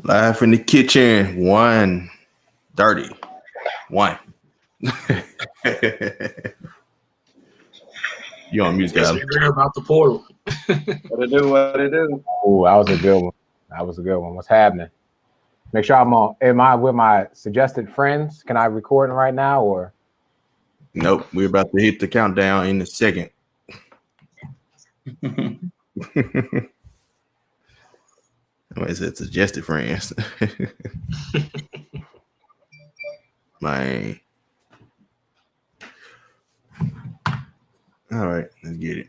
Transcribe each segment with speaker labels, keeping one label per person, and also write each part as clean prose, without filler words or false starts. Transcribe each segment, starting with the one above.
Speaker 1: Live in the kitchen, 1:31. You on music, guys?
Speaker 2: About the portal.
Speaker 3: What it do? What it do?
Speaker 4: Oh, that was a good one. That was a good one. What's happening? Make sure I'm on. Am I with my suggested friends? Can I record right now or?
Speaker 1: Nope. We're about to hit the countdown in a second. What is it? Suggested friends. Man. All right, let's get it.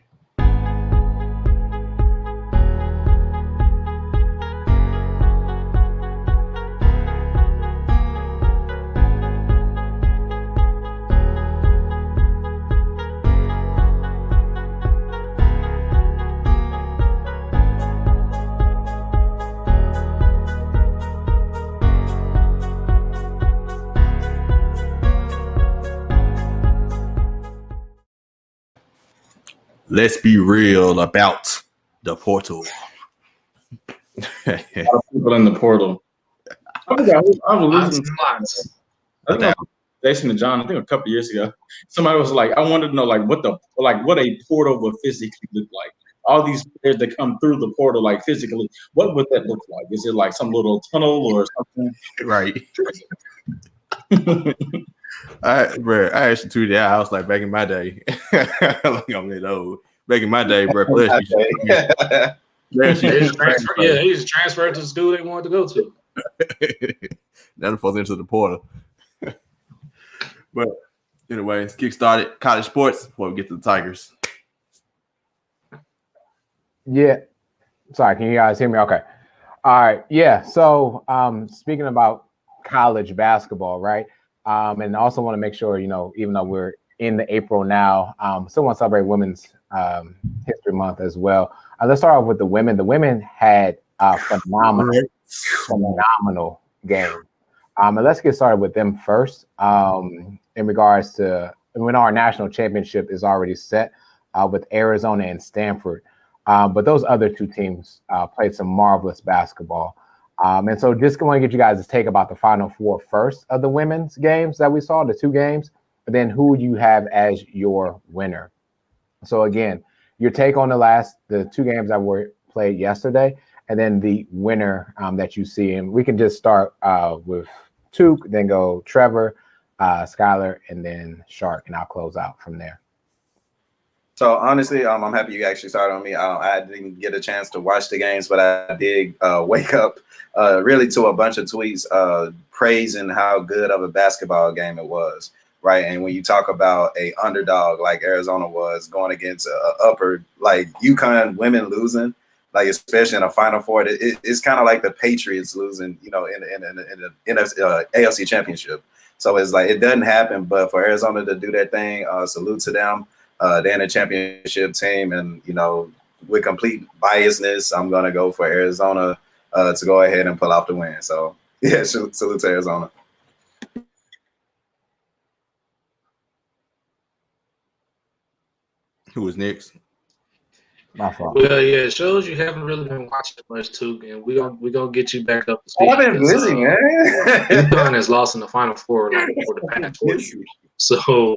Speaker 1: Let's be real about the portal.
Speaker 3: A lot of people in the portal. I was listening to Jason and John, I think a couple years ago. Somebody was like, I wanted to know what a portal would physically look like. All these players that come through the portal, like physically, what would that look like? Is it like some little tunnel or something?
Speaker 1: Right. I actually tweeted out. I was like, back in my day, like I'm getting old. Back in my day, bro.
Speaker 2: He just transferred to the school they wanted to go to.
Speaker 1: That falls into the portal. But anyway, let's kick started college sports before we get to the Tigers.
Speaker 4: Yeah. Sorry, can you guys hear me? Okay. All right. Yeah. So speaking about college basketball, right? And I also want to make sure, even though we're in the April now, still want to celebrate Women's History Month as well. Let's start off with the women. The women had a phenomenal game. And let's get started with them first. In regards to when our national championship is already set with Arizona and Stanford. But those other two teams played some marvelous basketball. And so just want to get you guys to take about the Final Four first of the women's games that we saw, the two games, and then who would you have as your winner? So again, your take on the two games that were played yesterday, and then the winner that you see. And we can just start with Tuke, then go Trevor, Skylar, and then Shark, and I'll close out from there.
Speaker 3: So honestly, I'm happy you actually started on me. I didn't get a chance to watch the games, but I did wake up really to a bunch of tweets praising how good of a basketball game it was, right? And when you talk about a underdog like Arizona was going against upper like UConn women losing, like especially in a Final Four, it's kind of like the Patriots losing, in the AFC Championship. So it's like it doesn't happen, but for Arizona to do that thing, salute to them. They're in a championship team, and with complete biasness, I'm gonna go for Arizona to go ahead and pull off the win. So yeah, salute to Arizona.
Speaker 1: Who was next?
Speaker 4: My fault.
Speaker 2: Well, yeah, it shows you haven't really been watching much too, and we gonna get you back up to speed.
Speaker 3: I've been busy, man.
Speaker 2: UConn has lost in the Final Four for the past 4 years, so.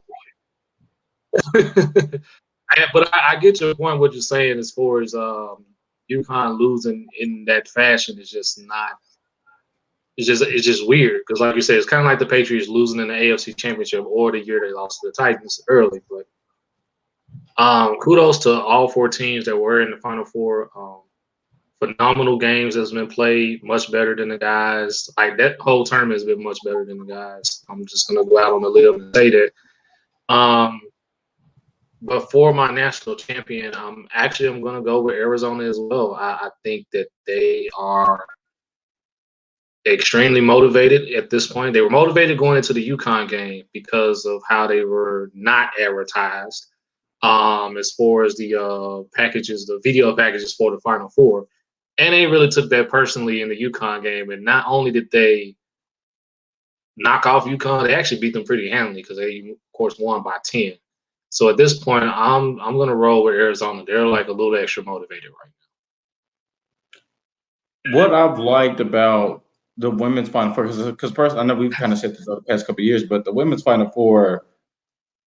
Speaker 2: But I get your point. What you're saying as far as UConn losing in that fashion is just not. It's just weird because, like you said, it's kind of like the Patriots losing in the AFC Championship or the year they lost to the Titans early. But kudos to all 4 teams that were in the Final Four. Phenomenal games that's been played, much better than the guys. Like that whole tournament has been much better than the guys. I'm just gonna go out on the limb and say that. But for my national champion, I'm going to go with Arizona as well. I think that they are extremely motivated at this point. They were motivated going into the UConn game because of how they were not advertised as far as the packages, the video packages for the Final Four. And they really took that personally in the UConn game. And not only did they knock off UConn, they actually beat them pretty handily because they, of course, won by 10. So at this point, I'm going to roll with Arizona. They're like a little extra motivated right now.
Speaker 3: What I've liked about
Speaker 5: the women's Final Four because personally, I know we've kind of said this over the past couple of years, but the women's Final Four,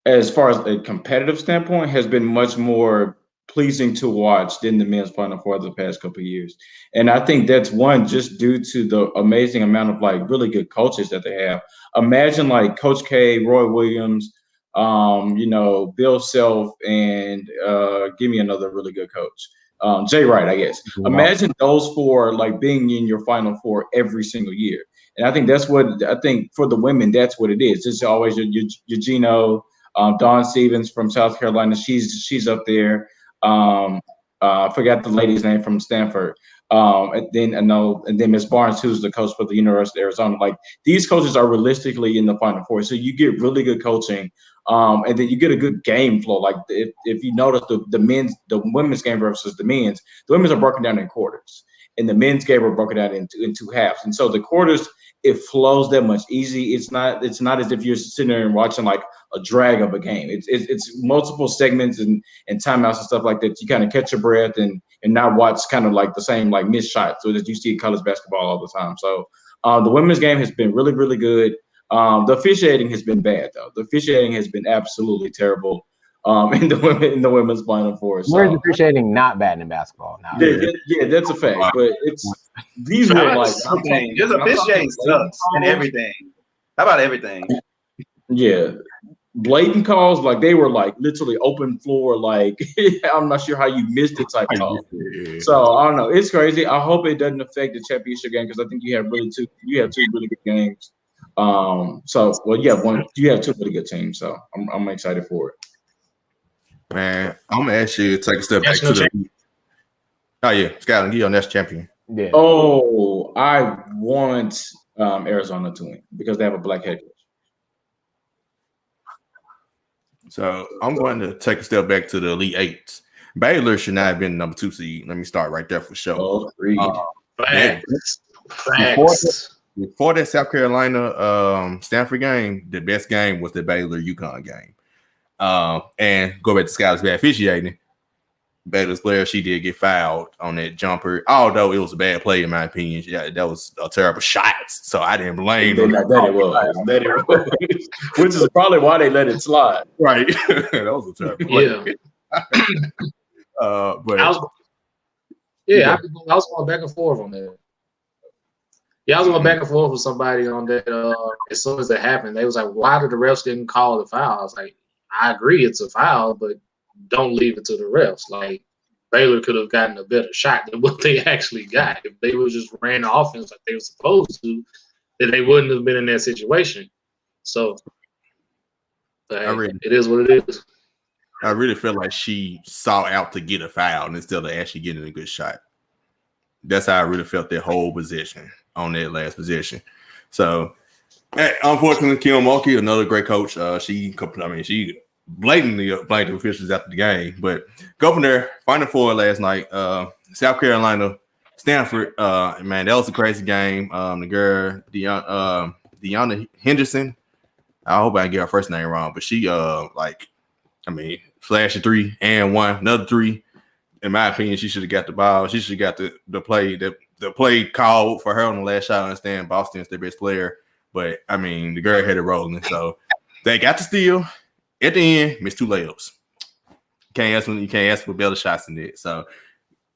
Speaker 5: as far as a competitive standpoint, has been much more pleasing to watch than the men's Final Four the past couple of years. And I think that's one just due to the amazing amount of like really good coaches that they have. Imagine like Coach K, Roy Williams, Bill Self, and give me another really good coach. Jay Wright, I guess. Imagine those four like being in your Final Four every single year. And I think that's what I think for the women, that's what it is. It's always your Gino, Dawn Stevens from South Carolina. She's up there. I forgot the lady's name from Stanford. And then Miss Barnes, who's the coach for the University of Arizona. Like these coaches are realistically in the Final Four, so you get really good coaching, and then you get a good game flow. Like if you notice the women's game versus the women's are broken down in quarters, and the men's game are broken down into halves. And so the quarters, it flows that much easy. It's not as if you're sitting there and watching like a drag of a game. It's multiple segments and timeouts and stuff like that. You kind of catch your breath and not watch kind of like the same like missed shots so that you see college basketball all the time. So the women's game has been really, really good. The officiating has been bad though. The officiating has been absolutely terrible in the women's Final Four. So.
Speaker 4: Where's officiating not bad in basketball now?
Speaker 5: Yeah, that's a fact. But these were like
Speaker 3: just officiating sucks and everything. How about everything?
Speaker 5: Yeah. Blatant calls, like they were like literally open floor, like I'm not sure how you missed it type call. So I don't know. It's crazy. I hope it doesn't affect the championship game because I think you have two really good games. You have two really good teams. So I'm excited for it.
Speaker 1: Man, I'm gonna ask you to take a step back to the. Oh yeah, Scotland, you're your next champion.
Speaker 5: Yeah. Oh, I want Arizona to win because they have a black head coach.
Speaker 1: So I'm going to take a step back to the Elite Eights. Baylor should not have been number 2 seed. Let me start right there for sure. Before that South Carolina Stanford game, the best game was the Baylor UConn game. And go back to Skyler's bad officiating. Baylor's player, she did get fouled on that jumper, although it was a bad play in my opinion. Yeah, that was a terrible shot, so I didn't blame them.
Speaker 5: That it was, which is probably why they let it slide.
Speaker 1: Right, that was a terrible play.
Speaker 2: Yeah, I was going back and forth on that. Yeah, I was going back and forth with somebody on that. As soon as that happened, they was like, "Why did the refs didn't call the foul?" I was like, "I agree, it's a foul, but." Don't leave it to the refs. Like Baylor could have gotten a better shot than what they actually got. If they would just ran the offense like they were supposed to, then they wouldn't have been in that situation. So it is what it is.
Speaker 1: I really feel like she saw out to get a foul instead of actually getting a good shot. That's how I really felt that whole possession on that last possession. So unfortunately, Kim Mulkey, another great coach, she blatantly blamed the officials after the game, but go from there. Final Four last night, South Carolina, Stanford. Man, that was a crazy game. The girl, Deanna Henderson. I hope I didn't get her first name wrong, but she flashed a 3 and 1, another 3. In my opinion, she should have got the ball. She should have got the play called for her on the last shot. I understand Boston's their best player, but I mean the girl had it rolling, so they got the steal. At the end, missed 2 layups. You can't ask for better shots than that. So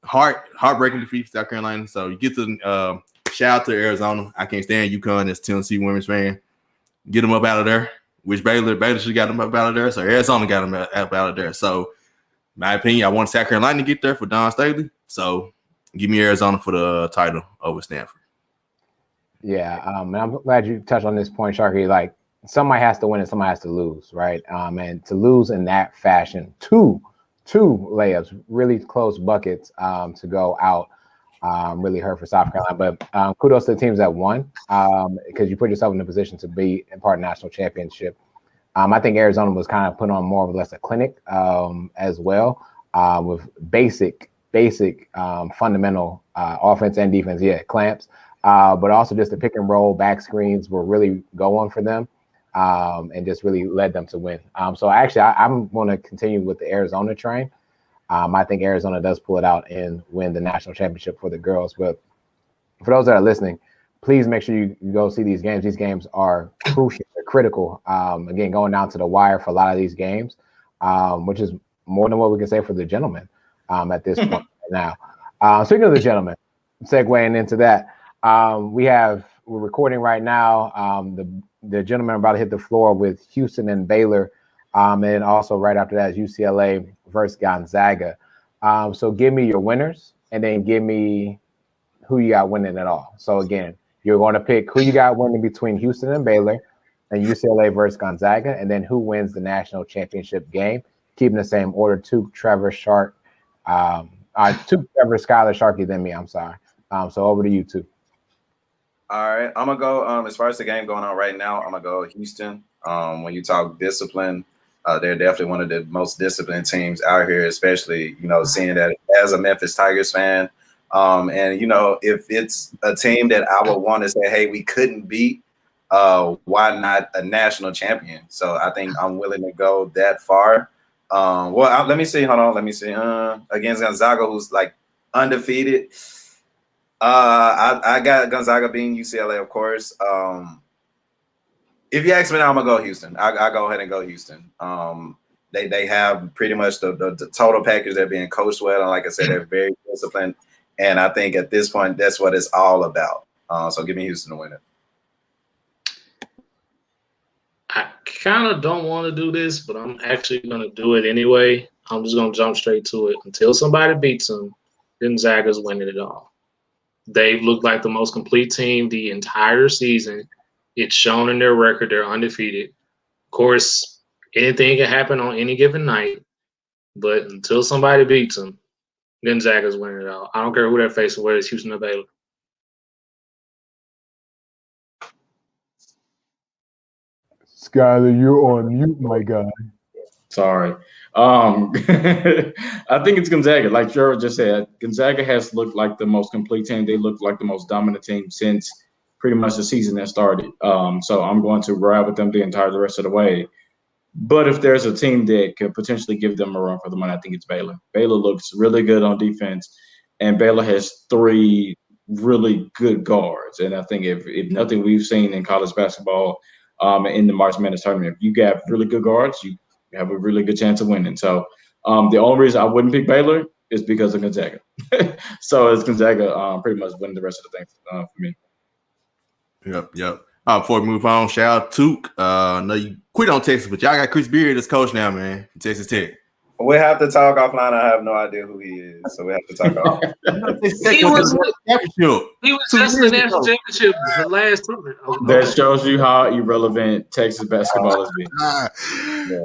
Speaker 1: heartbreaking defeat for South Carolina. So you get to shout out to Arizona. I can't stand UConn as a Tennessee women's fan. Get them up out of there. Which Baylor should have got them up out of there. So Arizona got them up out of there. So my opinion, I want South Carolina to get there for Don Staley. So give me Arizona for the title over Stanford.
Speaker 4: Yeah, and I'm glad you touched on this point, Sharky. Like, somebody has to win and somebody has to lose, right? And to lose in that fashion, two layups, really close buckets to go out, really hurt for South Carolina. But kudos to the teams that won because you put yourself in a position to be in part of the national championship. I think Arizona was kind of put on more or less a clinic as well with basic fundamental offense and defense, clamps, but also just the pick and roll back screens were really going for them. And just really led them to win. So actually, I'm going to continue with the Arizona train. I think Arizona does pull it out and win the national championship for the girls. But for those that are listening, please make sure you go see these games. These games are crucial, they're critical. Again, going down to the wire for a lot of these games, which is more than what we can say for the gentlemen at this point right now. Speaking of the gentlemen, segueing into that, we're recording right now. The gentlemen are about to hit the floor with Houston and Baylor, and also right after that is UCLA versus Gonzaga. So give me your winners, and then give me who you got winning it all. So again, you're going to pick who you got winning between Houston and Baylor, and UCLA versus Gonzaga, and then who wins the national championship game. Keeping the same order: two Trevor Sharp, two Trevor Skylar Sharkey than me. I'm sorry. So over to you two.
Speaker 3: All right, I'm gonna go. As far as the game going on right now, I'm gonna go Houston. When you talk discipline, they're definitely one of the most disciplined teams out here, especially seeing that as a Memphis Tigers fan. And if it's a team that I would want to say, hey, we couldn't beat, why not a national champion? So I think I'm willing to go that far. Let me see. Hold on. Let me see. Against Gonzaga, who's like undefeated. I got Gonzaga beating UCLA, of course. If you ask me now, I'm gonna go Houston. I go ahead and go Houston. They have pretty much the total package. They're being coached well, and like I said, they're very disciplined. And I think at this point, that's what it's all about. So give me Houston to win it.
Speaker 2: I kind of don't want to do this, but I'm actually going to do it anyway. I'm just going to jump straight to it. Until somebody beats them, Gonzaga's winning it all. They've looked like the most complete team the entire season. It's shown in their record. They're undefeated. Of course, anything can happen on any given night, but until somebody beats them, Gonzaga's winning it all. I don't care who they're facing, whether it's Houston or Baylor.
Speaker 4: Skyler, you're on mute, my guy.
Speaker 5: Sorry. I think it's Gonzaga. Like Trevor just said, Gonzaga has looked like the most complete team. They look like the most dominant team since pretty much the season that started. So I'm going to ride with them the rest of the way. But if there's a team that could potentially give them a run for the money, I think it's Baylor. Baylor looks really good on defense, and Baylor has three really good guards. And I think if nothing we've seen in college basketball in the March Madness tournament, if you got really good guards, you have a really good chance of winning. So the only reason I wouldn't pick Baylor is because of Gonzaga. So it's Gonzaga pretty much winning the rest of the things for me.
Speaker 1: Yep. Before we move on, shout out Took. I know you quit on Texas, but y'all got Chris Beard as coach now, man. Texas Tech.
Speaker 3: We have to talk offline. I have no idea who he is, so we have to talk offline.
Speaker 2: He was just in the national championship the last tournament.
Speaker 5: That shows you how irrelevant Texas basketball has been.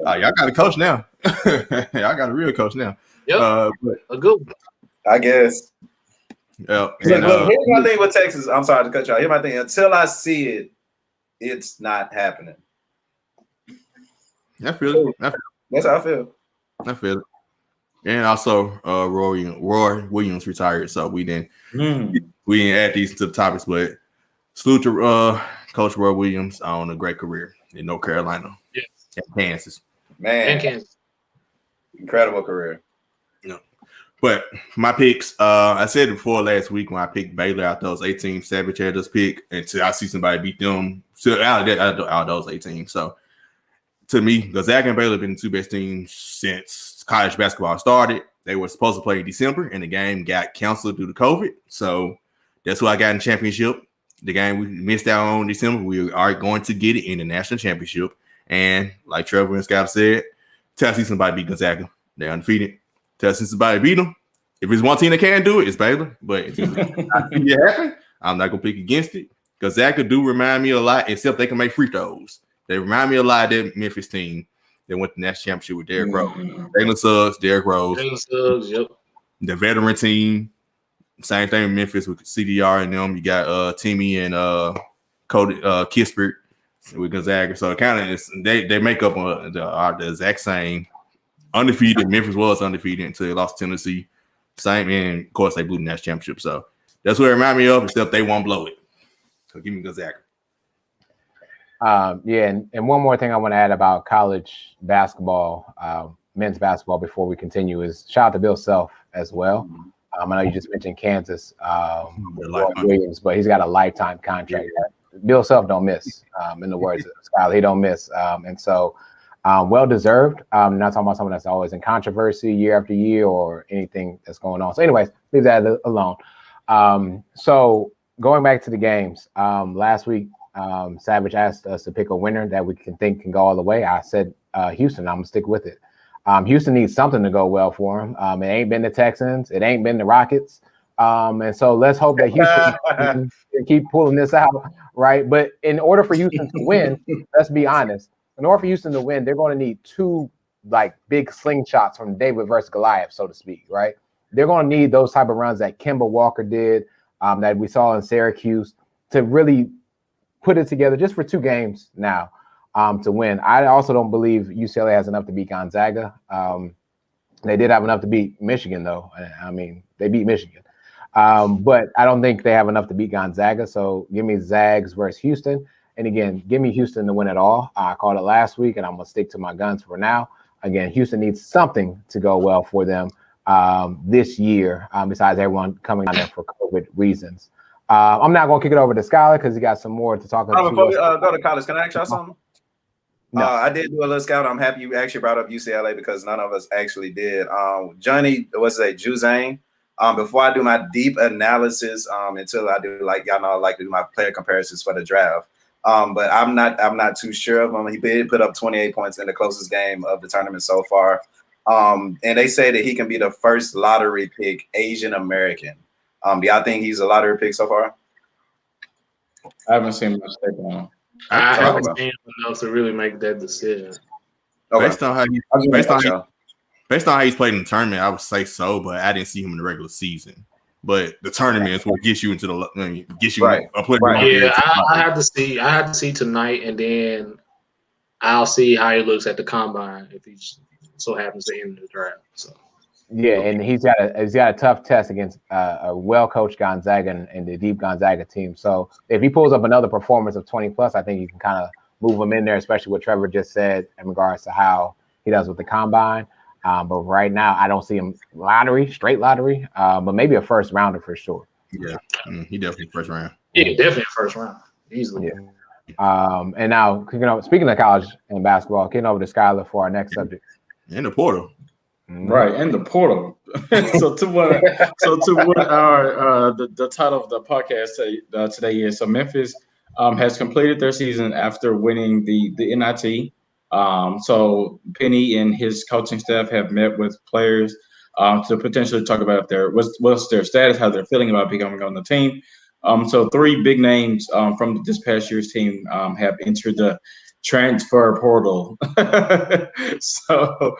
Speaker 1: Y'all got a coach now. Y'all got a real coach now.
Speaker 2: Yep, a good one.
Speaker 3: I guess.
Speaker 1: Yeah.
Speaker 3: Look, here's my thing with Texas. I'm sorry to cut you off. Here's my thing. Until I see it, it's not happening.
Speaker 1: I feel it.
Speaker 3: That's how I feel.
Speaker 1: I feel it. And also, Roy Williams retired, so we didn't add these to the topics. But salute to Coach Roy Williams on a great career in North Carolina,
Speaker 2: yes,
Speaker 1: and Kansas,
Speaker 3: man,
Speaker 2: and Kansas,
Speaker 3: incredible career.
Speaker 1: Yeah. But my picks, I said it before last week when I picked Baylor out those 8 teams Savage had us pick, until I see somebody beat them out of those 8 teams. So to me, Gonzaga and Baylor have been the 2 best teams since college basketball started. They were supposed to play in December, and the game got canceled due to COVID. So that's who I got in the championship. The game we missed out on in December, we are going to get it in the national championship. And like Trevor and Scott said, tell see somebody beat Gonzaga. They're undefeated. Tell somebody beat them. If it's one team that can do it, it's Baylor. But if I see it happen, I'm not gonna pick against it. Gonzaga do remind me a lot, except they can make free throws. They remind me a lot of that Memphis team that went to the national championship with Derrick Rose, Jalen Suggs, Derrick Rose,
Speaker 2: yep.
Speaker 1: The veteran team. Same thing with Memphis with CDR and them. You got Timmy and Cody Kispert with Gonzaga. So it kind of they make up the exact same. Undefeated. Memphis was undefeated until they lost to Tennessee. Same, and of course they blew the national championship. So that's what it reminds me of, except they won't blow it. So give me Gonzaga.
Speaker 4: And one more thing I want to add about college basketball, men's basketball, before we continue is shout out to Bill Self as well. I know you just mentioned Kansas,
Speaker 1: lifetime.
Speaker 4: Williams, but he's got a lifetime contract. Bill Self don't miss, in the words of Skyler, he don't miss. And so well-deserved. Not talking about someone that's always in controversy year after year or anything that's going on. So anyways, leave that alone. So going back to the games, last week, Savage asked us to pick a winner that we can go all the way. I said Houston. I'm going to stick with it. Houston needs something to go well for him. It ain't been the Texans. It ain't been the Rockets. And so let's hope that Houston can keep pulling this out, right? But in order for Houston to win, let's be honest. In order for Houston to win, they're going to need two like big slingshots from David versus Goliath, so to speak, right? They're going to need those type of runs that Kemba Walker did, that we saw in Syracuse, to really put it together just for 2 games now. To win. I also don't believe UCLA has enough to beat Gonzaga. They did have enough to beat Michigan, though. I mean, they beat Michigan. But I don't think they have enough to beat Gonzaga. So give me Zags versus Houston. And again, give me Houston to win it all. I called it last week, and I'm going to stick to my guns for now. Again, Houston needs something to go well for them this year, besides everyone coming down there for COVID reasons. I'm not going to kick it over to Skyler because he got some more to talk about.
Speaker 3: Before we go to college, can I ask y'all something?
Speaker 4: No.
Speaker 3: I did do a little scout. I'm happy you actually brought up UCLA because none of us actually did. Johnny, Juzang. Before I do my deep analysis, until I do, like y'all know, I like to do my player comparisons for the draft. But I'm not too sure of him. He did put up 28 points in the closest game of the tournament so far. And they say that he can be the first lottery pick Asian American. Do y'all think he's a lottery pick so far?
Speaker 5: I haven't seen much tape on him.
Speaker 2: I haven't seen enough to really make that decision.
Speaker 3: Okay.
Speaker 1: Based on how he's played in the tournament, I would say so, but I didn't see him in the regular season. But the tournament is what gets you into the a player.
Speaker 3: Right.
Speaker 2: Yeah, I have to see. I have to see tonight, and then I'll see how he looks at the combine if he so happens to end the draft. So.
Speaker 4: Yeah, and he's got a tough test against a well-coached Gonzaga and the deep Gonzaga team. So if he pulls up another performance of 20+, I think you can kind of move him in there, especially what Trevor just said in regards to how he does with the combine. But right now, I don't see him straight lottery, but maybe a first rounder for sure.
Speaker 1: Yeah, he definitely first round.
Speaker 2: Yeah, definitely first round, easily.
Speaker 4: Yeah. And now, speaking of college and basketball, getting over to Skyler for our next subject.
Speaker 1: In the portal.
Speaker 5: Right, in the portal. so to what our the title of the podcast today is, so Memphis has completed their season after winning the NIT. So Penny and his coaching staff have met with players to potentially talk about what's their status, how they're feeling about becoming on the team. So 3 big names from this past year's team have entered the transfer portal. So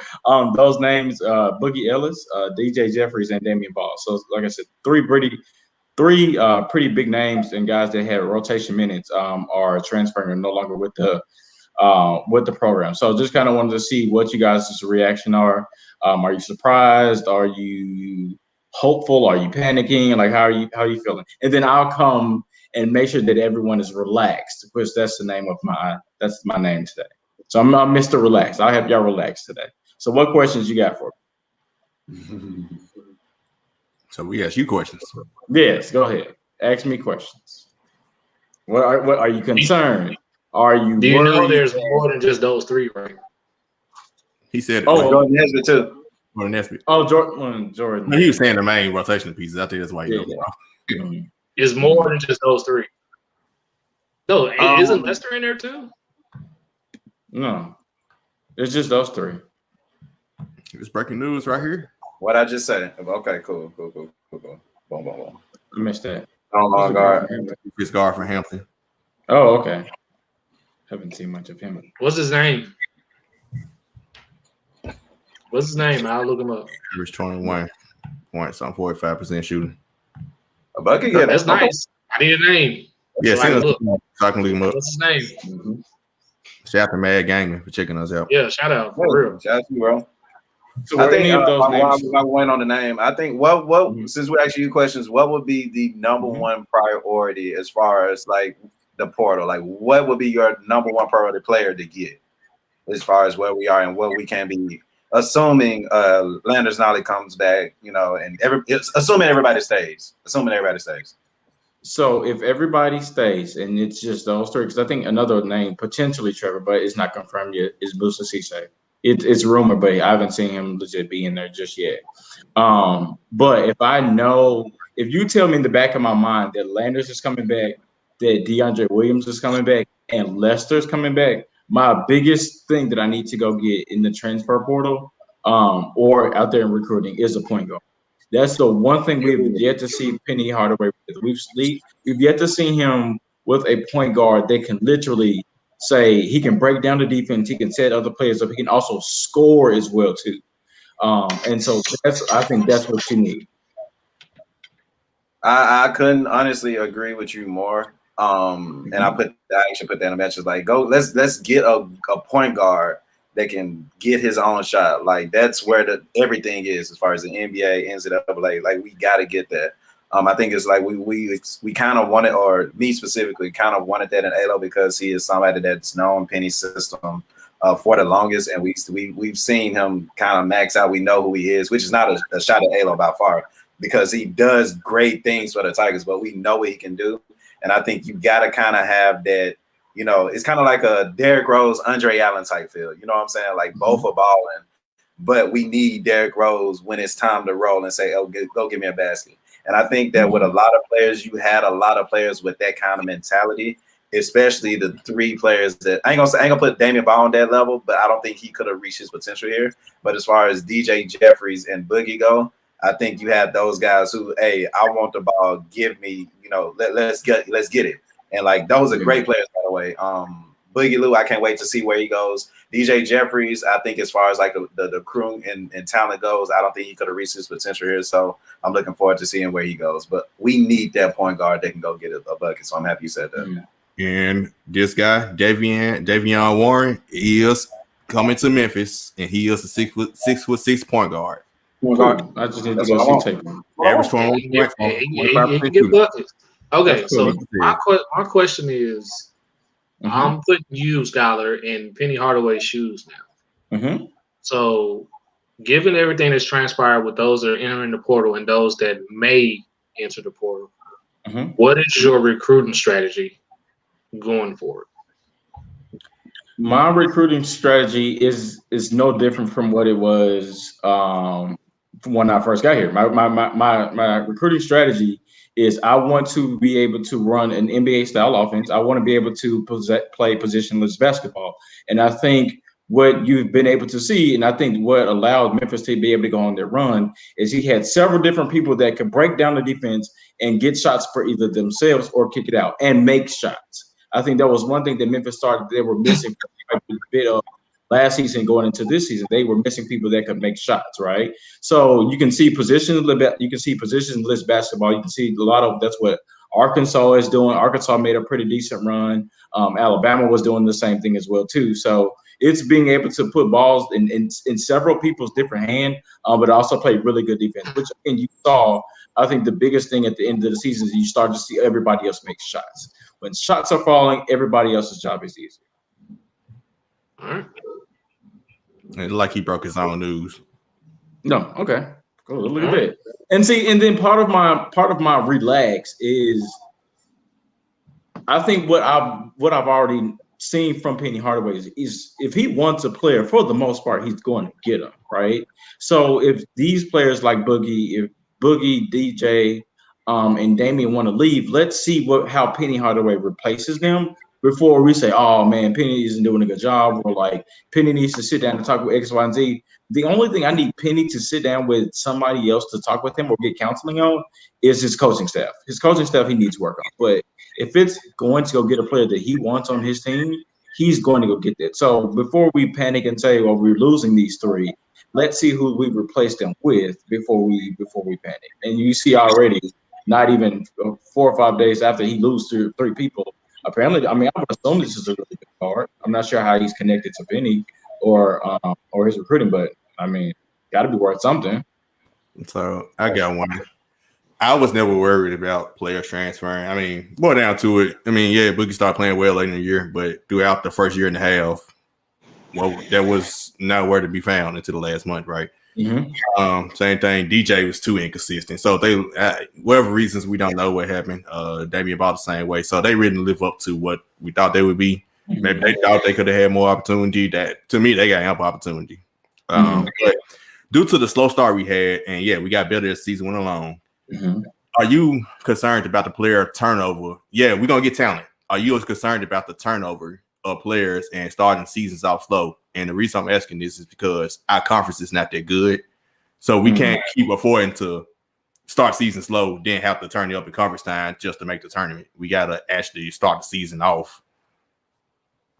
Speaker 5: those names, Boogie Ellis, DJ Jeffries, and Damian Ball. So like I said, three pretty big names and guys that had rotation minutes are transferring and no longer with the program. So just kind of wanted to see what you guys' reaction are. Are you surprised? Are you hopeful? Are you panicking? Like how are you feeling? And then I'll come and make sure that everyone is relaxed, because that's my name today. So I'm Mr. Relax. I'll help y'all relax today. So what questions you got for me?
Speaker 1: So we ask you questions.
Speaker 5: Yes, go ahead. Ask me questions. What are you concerned? Are you
Speaker 2: Do you
Speaker 5: worried?
Speaker 2: know there's more than just those 3, right?
Speaker 1: He said,
Speaker 3: Jordan Nesbitt too.
Speaker 1: Jordan Nesbitt.
Speaker 5: Oh, Jordan.
Speaker 1: No, he was saying the main rotation pieces. I think that's why he knows.
Speaker 5: Yeah.
Speaker 2: It's more than just those 3. No, isn't Lester in there too?
Speaker 5: No, it's just those 3.
Speaker 1: It's breaking news right here.
Speaker 3: What I just said. Okay, cool. Boom.
Speaker 5: I missed that.
Speaker 3: Oh, guard.
Speaker 1: Chris guard for Hampton.
Speaker 5: Oh, okay. Haven't seen much of him.
Speaker 2: What's his name? I'll look him up.
Speaker 1: Average 21 points on 45% shooting.
Speaker 3: A bucket, yeah,
Speaker 2: That's nice. I need a name.
Speaker 1: Yeah,
Speaker 2: So
Speaker 1: I can look him up.
Speaker 2: What's his name?
Speaker 5: Mm-hmm.
Speaker 1: Shout out to Mad Gaming for checking us out.
Speaker 2: Yeah, shout out for real.
Speaker 3: Shout out to you, bro.
Speaker 5: So
Speaker 3: I think
Speaker 5: any of those names?
Speaker 3: I went on the name. I think since we asked you questions, what would be the number one priority as far as like the portal? Like, what would be your number one priority player to get as far as where we are and what we can be assuming Landers Nolly comes back, you know, and assuming everybody stays.
Speaker 5: So if everybody stays, and it's just those three, because I think another name potentially Trevor, but it's not confirmed yet, is Musa Cisse. It's rumored, but I haven't seen him legit be in there just yet. But if you tell me in the back of my mind that Landers is coming back, that DeAndre Williams is coming back, and Lester's coming back, my biggest thing that I need to go get in the transfer portal or out there in recruiting is a point guard. That's the one thing we've yet to see Penny Hardaway with. We've yet to see him with a point guard that can literally say he can break down the defense, he can set other players up, he can also score as well too. And so I think that's what you need.
Speaker 3: I couldn't honestly agree with you more. And I actually put that in the matches like let's get a point guard that can get his own shot. Like that's where everything is as far as the NBA, NCAA. Like we got to get that. I think it's like we kind of wanted, or me specifically, kind of wanted that in Alo because he is somebody that's known Penny's system for the longest, and we've seen him kind of max out. We know who he is, which is not a shot at Alo by far because he does great things for the Tigers, but we know what he can do. And I think you got to kind of have that, you know, it's kind of like a Derrick Rose, Andre Allen type feel. You know what I'm saying? Like both are balling, but we need Derrick Rose when it's time to roll and say, oh, go give me a basket. And I think that with a lot of players, you had a lot of players with that kind of mentality, especially the three players that I ain't gonna put Damian Ball on that level, but I don't think he could have reached his potential here. But as far as DJ Jeffries and Boogie go, I think you had those guys who, hey, I want the ball, give me, you know, let's get it. And like those are great players, by the way. Boogie Lou, I can't wait to see where he goes. DJ Jeffries, I think as far as like the crew and talent goes, I don't think he could have reached his potential here. So I'm looking forward to seeing where he goes. But we need that point guard that can go get a bucket. So I'm happy you said that.
Speaker 1: And this guy, Davion Warren, he is coming to Memphis, and he is a 6'6" point guard.
Speaker 5: I just need to go see tape.
Speaker 1: Average 21
Speaker 2: points. Get buckets. Okay, so my question is, I'm putting you, Skylar, in Penny Hardaway's shoes now. So, given everything that's transpired with those that are entering the portal and those that may enter the portal, what is your recruiting strategy going forward?
Speaker 5: My recruiting strategy is no different from what it was when I first got here. My recruiting strategy is I want to be able to run an NBA style offense. I want to be able to play positionless basketball. And I think what you've been able to see, and I think what allowed Memphis to be able to go on their run, is he had several different people that could break down the defense and get shots for either themselves or kick it out and make shots. I think that was one thing that Memphis started. They were missing a bit of last season going into this season. They were missing people that could make shots, right? So you can see positionless basketball. You can see a lot of that's what Arkansas is doing. Arkansas made a pretty decent run. Alabama was doing the same thing as well too. So it's being able to put balls in several people's different hands, but also play really good defense. Which again, you saw. I think the biggest thing at the end of the season is you start to see everybody else make shots. When shots are falling, everybody else's job is easier.
Speaker 2: All right.
Speaker 1: Like he broke his own news.
Speaker 5: No, okay. Cool. Look at that. And see, and then part of my relax is I think what I've already seen from Penny Hardaway is if he wants a player, for the most part, he's going to get him, right? So if these players like Boogie, DJ, and Damian want to leave, let's see how Penny Hardaway replaces them before we say, oh man, Penny isn't doing a good job, or like Penny needs to sit down and talk with X, Y, and Z. The only thing I need Penny to sit down with somebody else to talk with him or get counseling on is his coaching staff. His coaching staff he needs work on. But if it's going to go get a player that he wants on his team, he's going to go get that. So before we panic and say, well, we're losing these three, let's see who we replace them with before we panic. And you see already, not even 4 or 5 days after he loses three people, apparently, I mean, I would assume this is a really good card. I'm not sure how he's connected to Penny or his recruiting, but I mean, got to be worth something.
Speaker 1: So I got one. I was never worried about players transferring. I mean, more down to it. I mean, yeah, Boogie started playing well late in the year, but throughout the first year and a half, that was nowhere to be found until the last month, right?
Speaker 5: Mm-hmm.
Speaker 1: Same thing. DJ was too inconsistent. So they, whatever reasons, we don't know what happened. Damian Ball the same way. So they really live up to what we thought they would be.
Speaker 5: Mm-hmm.
Speaker 1: Maybe they thought they could have had more opportunity. That to me, they got ample opportunity. But due to the slow start we had, and yeah, we got better as the season went along.
Speaker 5: Mm-hmm.
Speaker 1: Are you concerned about the player turnover? Yeah, we're gonna get talent. Are you as concerned about the turnover of players and starting seasons off slow? And the reason I'm asking this is because our conference is not that good, so we can't keep affording to start season slow, then have to turn it up in conference time just to make the tournament. We gotta actually start the season off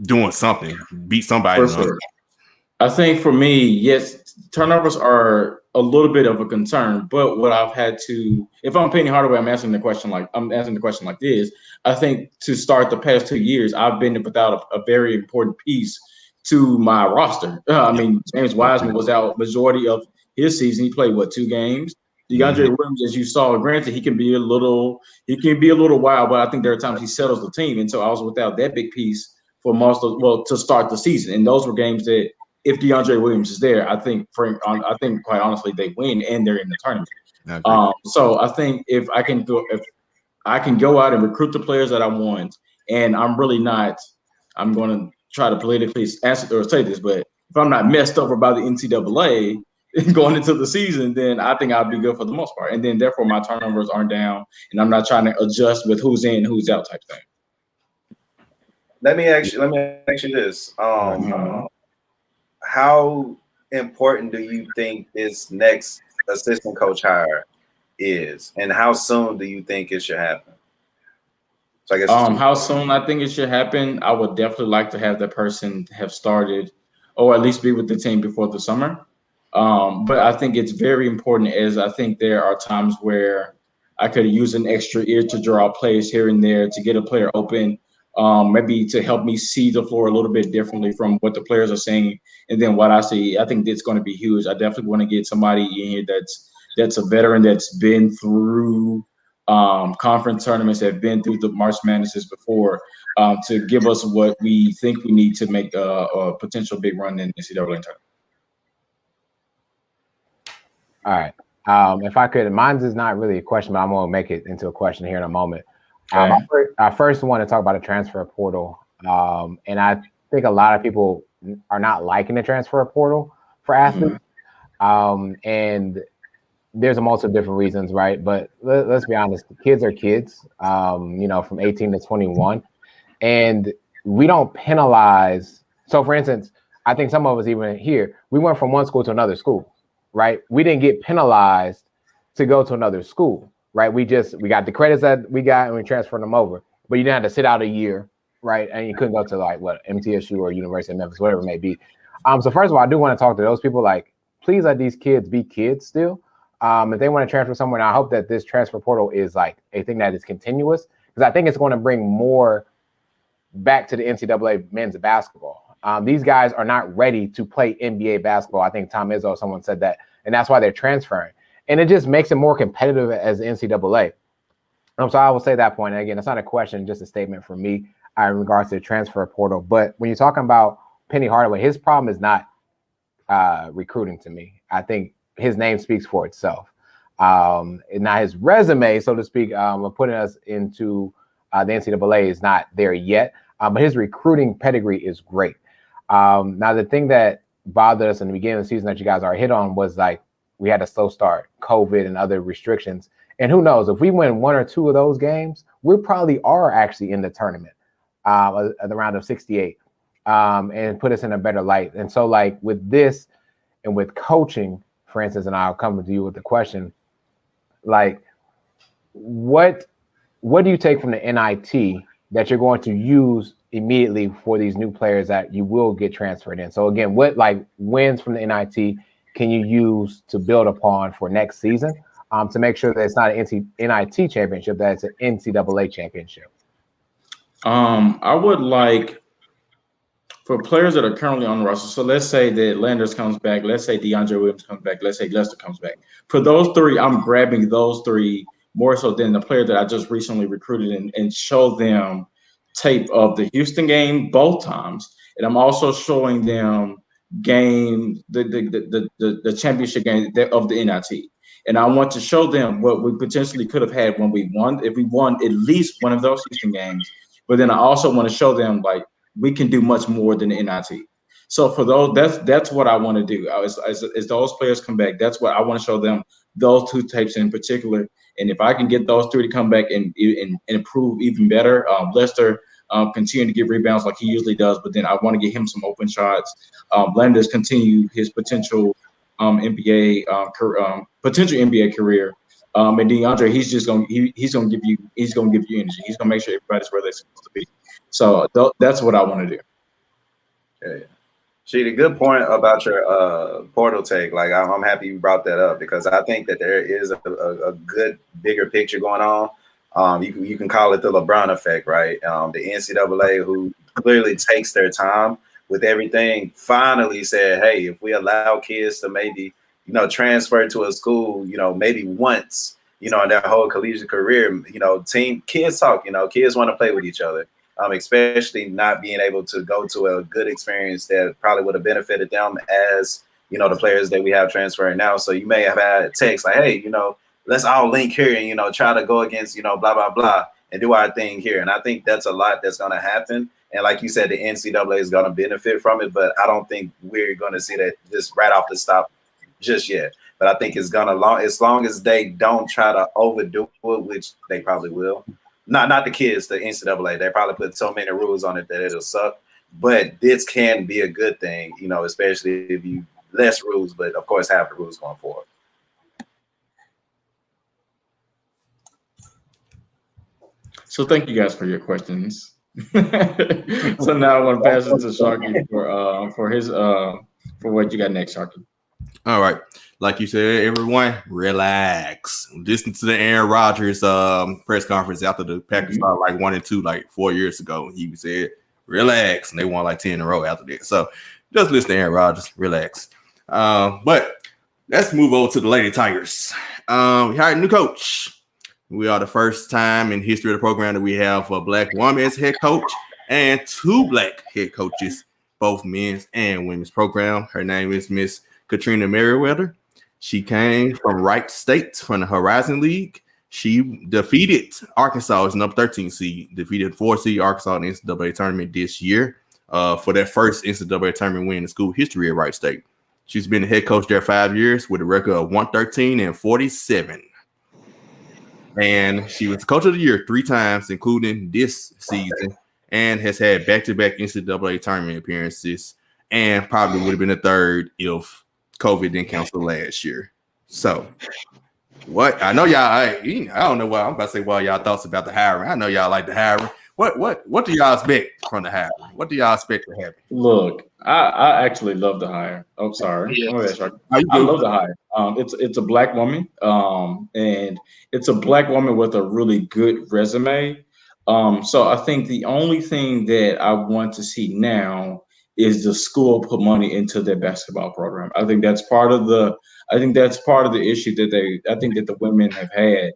Speaker 1: doing something, beat somebody.
Speaker 5: For sure. I think for me, yes, turnovers are a little bit of a concern. But what I've had to, if I'm Penny Hardaway, I'm answering the question like this. I think to start the past 2 years, I've been without a very important piece to my roster. I mean, James Wiseman was out majority of his season. He played 2 games. DeAndre Williams, as you saw, granted, he can be a little wild, but I think there are times he settles the team. And so I was without that big piece for to start the season. And those were games that, if DeAndre Williams is there, I think quite honestly they win and they're in the tournament. So I think if I can go out and recruit the players that I want, and I'm going to try to politically answer or say this, but if I'm not messed over by the NCAA going into the season, then I think I'll be good for the most part. And then therefore my turnovers aren't down, and I'm not trying to adjust with who's in, who's out type thing.
Speaker 3: Let me ask you this. How important do you think this next assistant coach hire is, and how soon do you think it should happen? So I guess
Speaker 5: how soon I think it should happen. I would definitely like to have that person have started, or at least be with the team before the summer. But I think it's very important, as I think there are times where I could use an extra ear to draw plays here and there to get a player open. Maybe to help me see the floor a little bit differently from what the players are saying, and then what I see. I think that's going to be huge. I definitely want to get somebody in here that's a veteran, that's been through conference tournaments, that have been through the March Madnesses before, to give us what we think we need to make a potential big run in the NCAA tournament.
Speaker 4: All right. If I could, mine's is not really a question, but I'm going to make it into a question here in a moment. I first want to talk about a transfer portal. And I think a lot of people are not liking the transfer portal for athletes. And there's a multiple different reasons, right? But let's be honest, kids are kids, from 18 to 21. And we don't penalize. So for instance, I think some of us even here, we went from one school to another school, right? We didn't get penalized to go to another school. Right, we got the credits that we got and we transferred them over, but you didn't have to sit out a year, right? And you couldn't go to MTSU or University of Memphis, whatever it may be. So first of all, I do want to talk to those people. Like, please let these kids be kids still. If they want to transfer somewhere, and I hope that this transfer portal is like a thing that is continuous, because I think it's going to bring more back to the NCAA men's basketball. These guys are not ready to play NBA basketball. I think Tom Izzo, someone said that, and that's why they're transferring. And it just makes it more competitive as the NCAA. So I will say that point. And again, it's not a question, just a statement from me in regards to the transfer portal. But when you're talking about Penny Hardaway, his problem is not recruiting to me. I think his name speaks for itself. Now his resume, so to speak, of putting us into the NCAA is not there yet. But his recruiting pedigree is great. Now, the thing that bothered us in the beginning of the season that you guys are hit on was like, we had a slow start, COVID and other restrictions. And who knows, if we win 1 or 2 of those games, we probably are actually in the tournament at the round of 68 and put us in a better light. And so like with this and with coaching, for instance, and I'll come to you with the question, like what do you take from the NIT that you're going to use immediately for these new players that you will get transferred in? So again, what like wins from the NIT can you use to build upon for next season to make sure that it's not an NIT championship, that it's an NCAA championship?
Speaker 5: I would like for players that are currently on the roster. So let's say that Landers comes back. Let's say DeAndre Williams comes back. Let's say Lester comes back. For those 3, I'm grabbing those 3 more so than the player that I just recently recruited and show them tape of the Houston game both times, and I'm also showing them the championship game of the NIT. And I want to show them what we potentially could have had when we won, if we won at least one of those Houston games. But then I also want to show them like we can do much more than the NIT. So for those, that's what I want to do. As those players come back, that's what I want to show them, those two tapes in particular. And if I can get those three to come back and improve even better, Lester continue to get rebounds like he usually does, but then I want to get him some open shots. Landers continue his potential NBA career. And DeAndre, he's gonna give you energy. He's gonna make sure everybody's where they're supposed to be. So that's what I want to do.
Speaker 3: Yeah. She, a good point about your portal take. Like, I'm happy you brought that up because I think that there is a good bigger picture going on. You can call it the LeBron effect, right? The NCAA, who clearly takes their time with everything, finally said, hey, if we allow kids to maybe, transfer to a school, maybe once, in their whole collegiate career, kids talk, kids want to play with each other. Especially not being able to go to a good experience that probably would have benefited them as, the players that we have transferring now. So you may have had text like, hey, let's all link here and, try to go against, blah, blah, blah, and do our thing here. And I think that's a lot that's going to happen. And like you said, the NCAA is going to benefit from it, but I don't think we're going to see that just right off the stop just yet. But I think it's going to, as long as they don't try to overdo it, which they probably will. Not the kids, the NCAA. They probably put so many rules on it that it'll suck. But this can be a good thing, especially if you less rules, but of course have the rules going forward.
Speaker 5: So thank you guys for your questions. So now I want to pass it to Sharky for what you got next, Sharky.
Speaker 1: All right. Like you said, everyone, relax. Listen to the Aaron Rodgers press conference after the Packers started like 1-2 like 4 years ago. He said, relax. And they won like 10 in a row after that. So just listen to Aaron Rodgers, relax. But let's move over to the Lady Tigers. We hired a new coach. We are the first time in history of the program that we have a black woman as head coach and 2 black head coaches, both men's and women's program. Her name is Miss Katrina Merriweather. She came from Wright State from the Horizon League. She defeated Arkansas as number 13 seed, defeated 4 seed Arkansas in the NCAA tournament this year for their first NCAA tournament win in school history at Wright State. She's been the head coach there 5 years with a record of 113-47. And she was coach of the year 3 times, including this season, and has had back-to-back NCAA tournament appearances, and probably would have been a third if COVID didn't cancel last year. So, what I know y'all, I don't know what I'm about to say. What y'all thoughts about the hiring? I know y'all like the hiring. What do y'all expect from the hiring? What do y'all expect to happen?
Speaker 5: Look, I actually love the hire. Oh, sorry.
Speaker 2: Yeah.
Speaker 5: I love the hire. It's a black woman, and it's a black woman with a really good resume. So I think the only thing that I want to see now is the school put money into their basketball program. I think that's part of the issue that I think that the women have had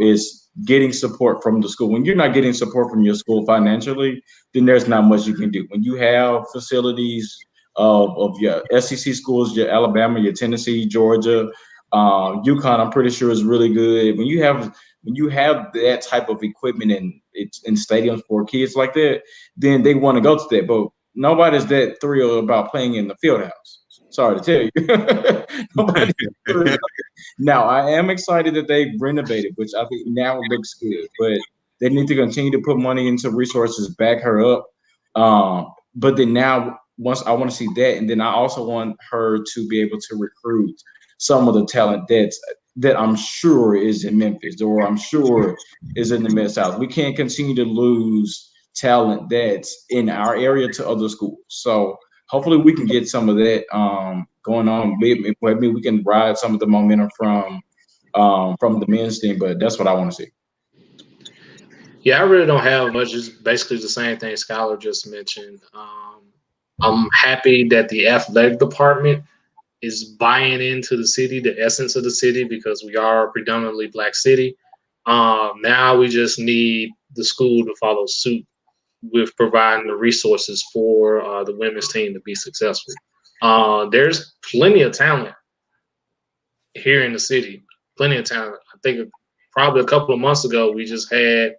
Speaker 5: is getting support from the school. When you're not getting support from your school financially, then there's not much you can do. When you have facilities of your SEC schools, your Alabama, your Tennessee, Georgia, UConn, I'm pretty sure is really good. When you have that type of equipment and it's in stadiums for kids like that, then they want to go to that. But nobody's that thrilled about playing in the field house. Sorry to tell you. Now, I am excited that they renovated, which I think now it looks good. But they need to continue to put money into resources, back her up. But then now, once I want to see that, and then I also want her to be able to recruit some of the talent that I'm sure is in Memphis, or I'm sure is in the Mid-South. We can't continue to lose talent that's in our area to other schools. So hopefully we can get some of that going on. Maybe we can ride some of the momentum from the men's team, but that's what I want to see.
Speaker 2: Yeah, I really don't have much. It's basically the same thing Skylar just mentioned. I'm happy that the athletic department is buying into the city, the essence of the city, because we are a predominantly black city. Now we just need the school to follow suit with providing the resources for the women's team to be successful. There's plenty of talent here in the city. Plenty of talent. I think probably a couple of months ago, we just had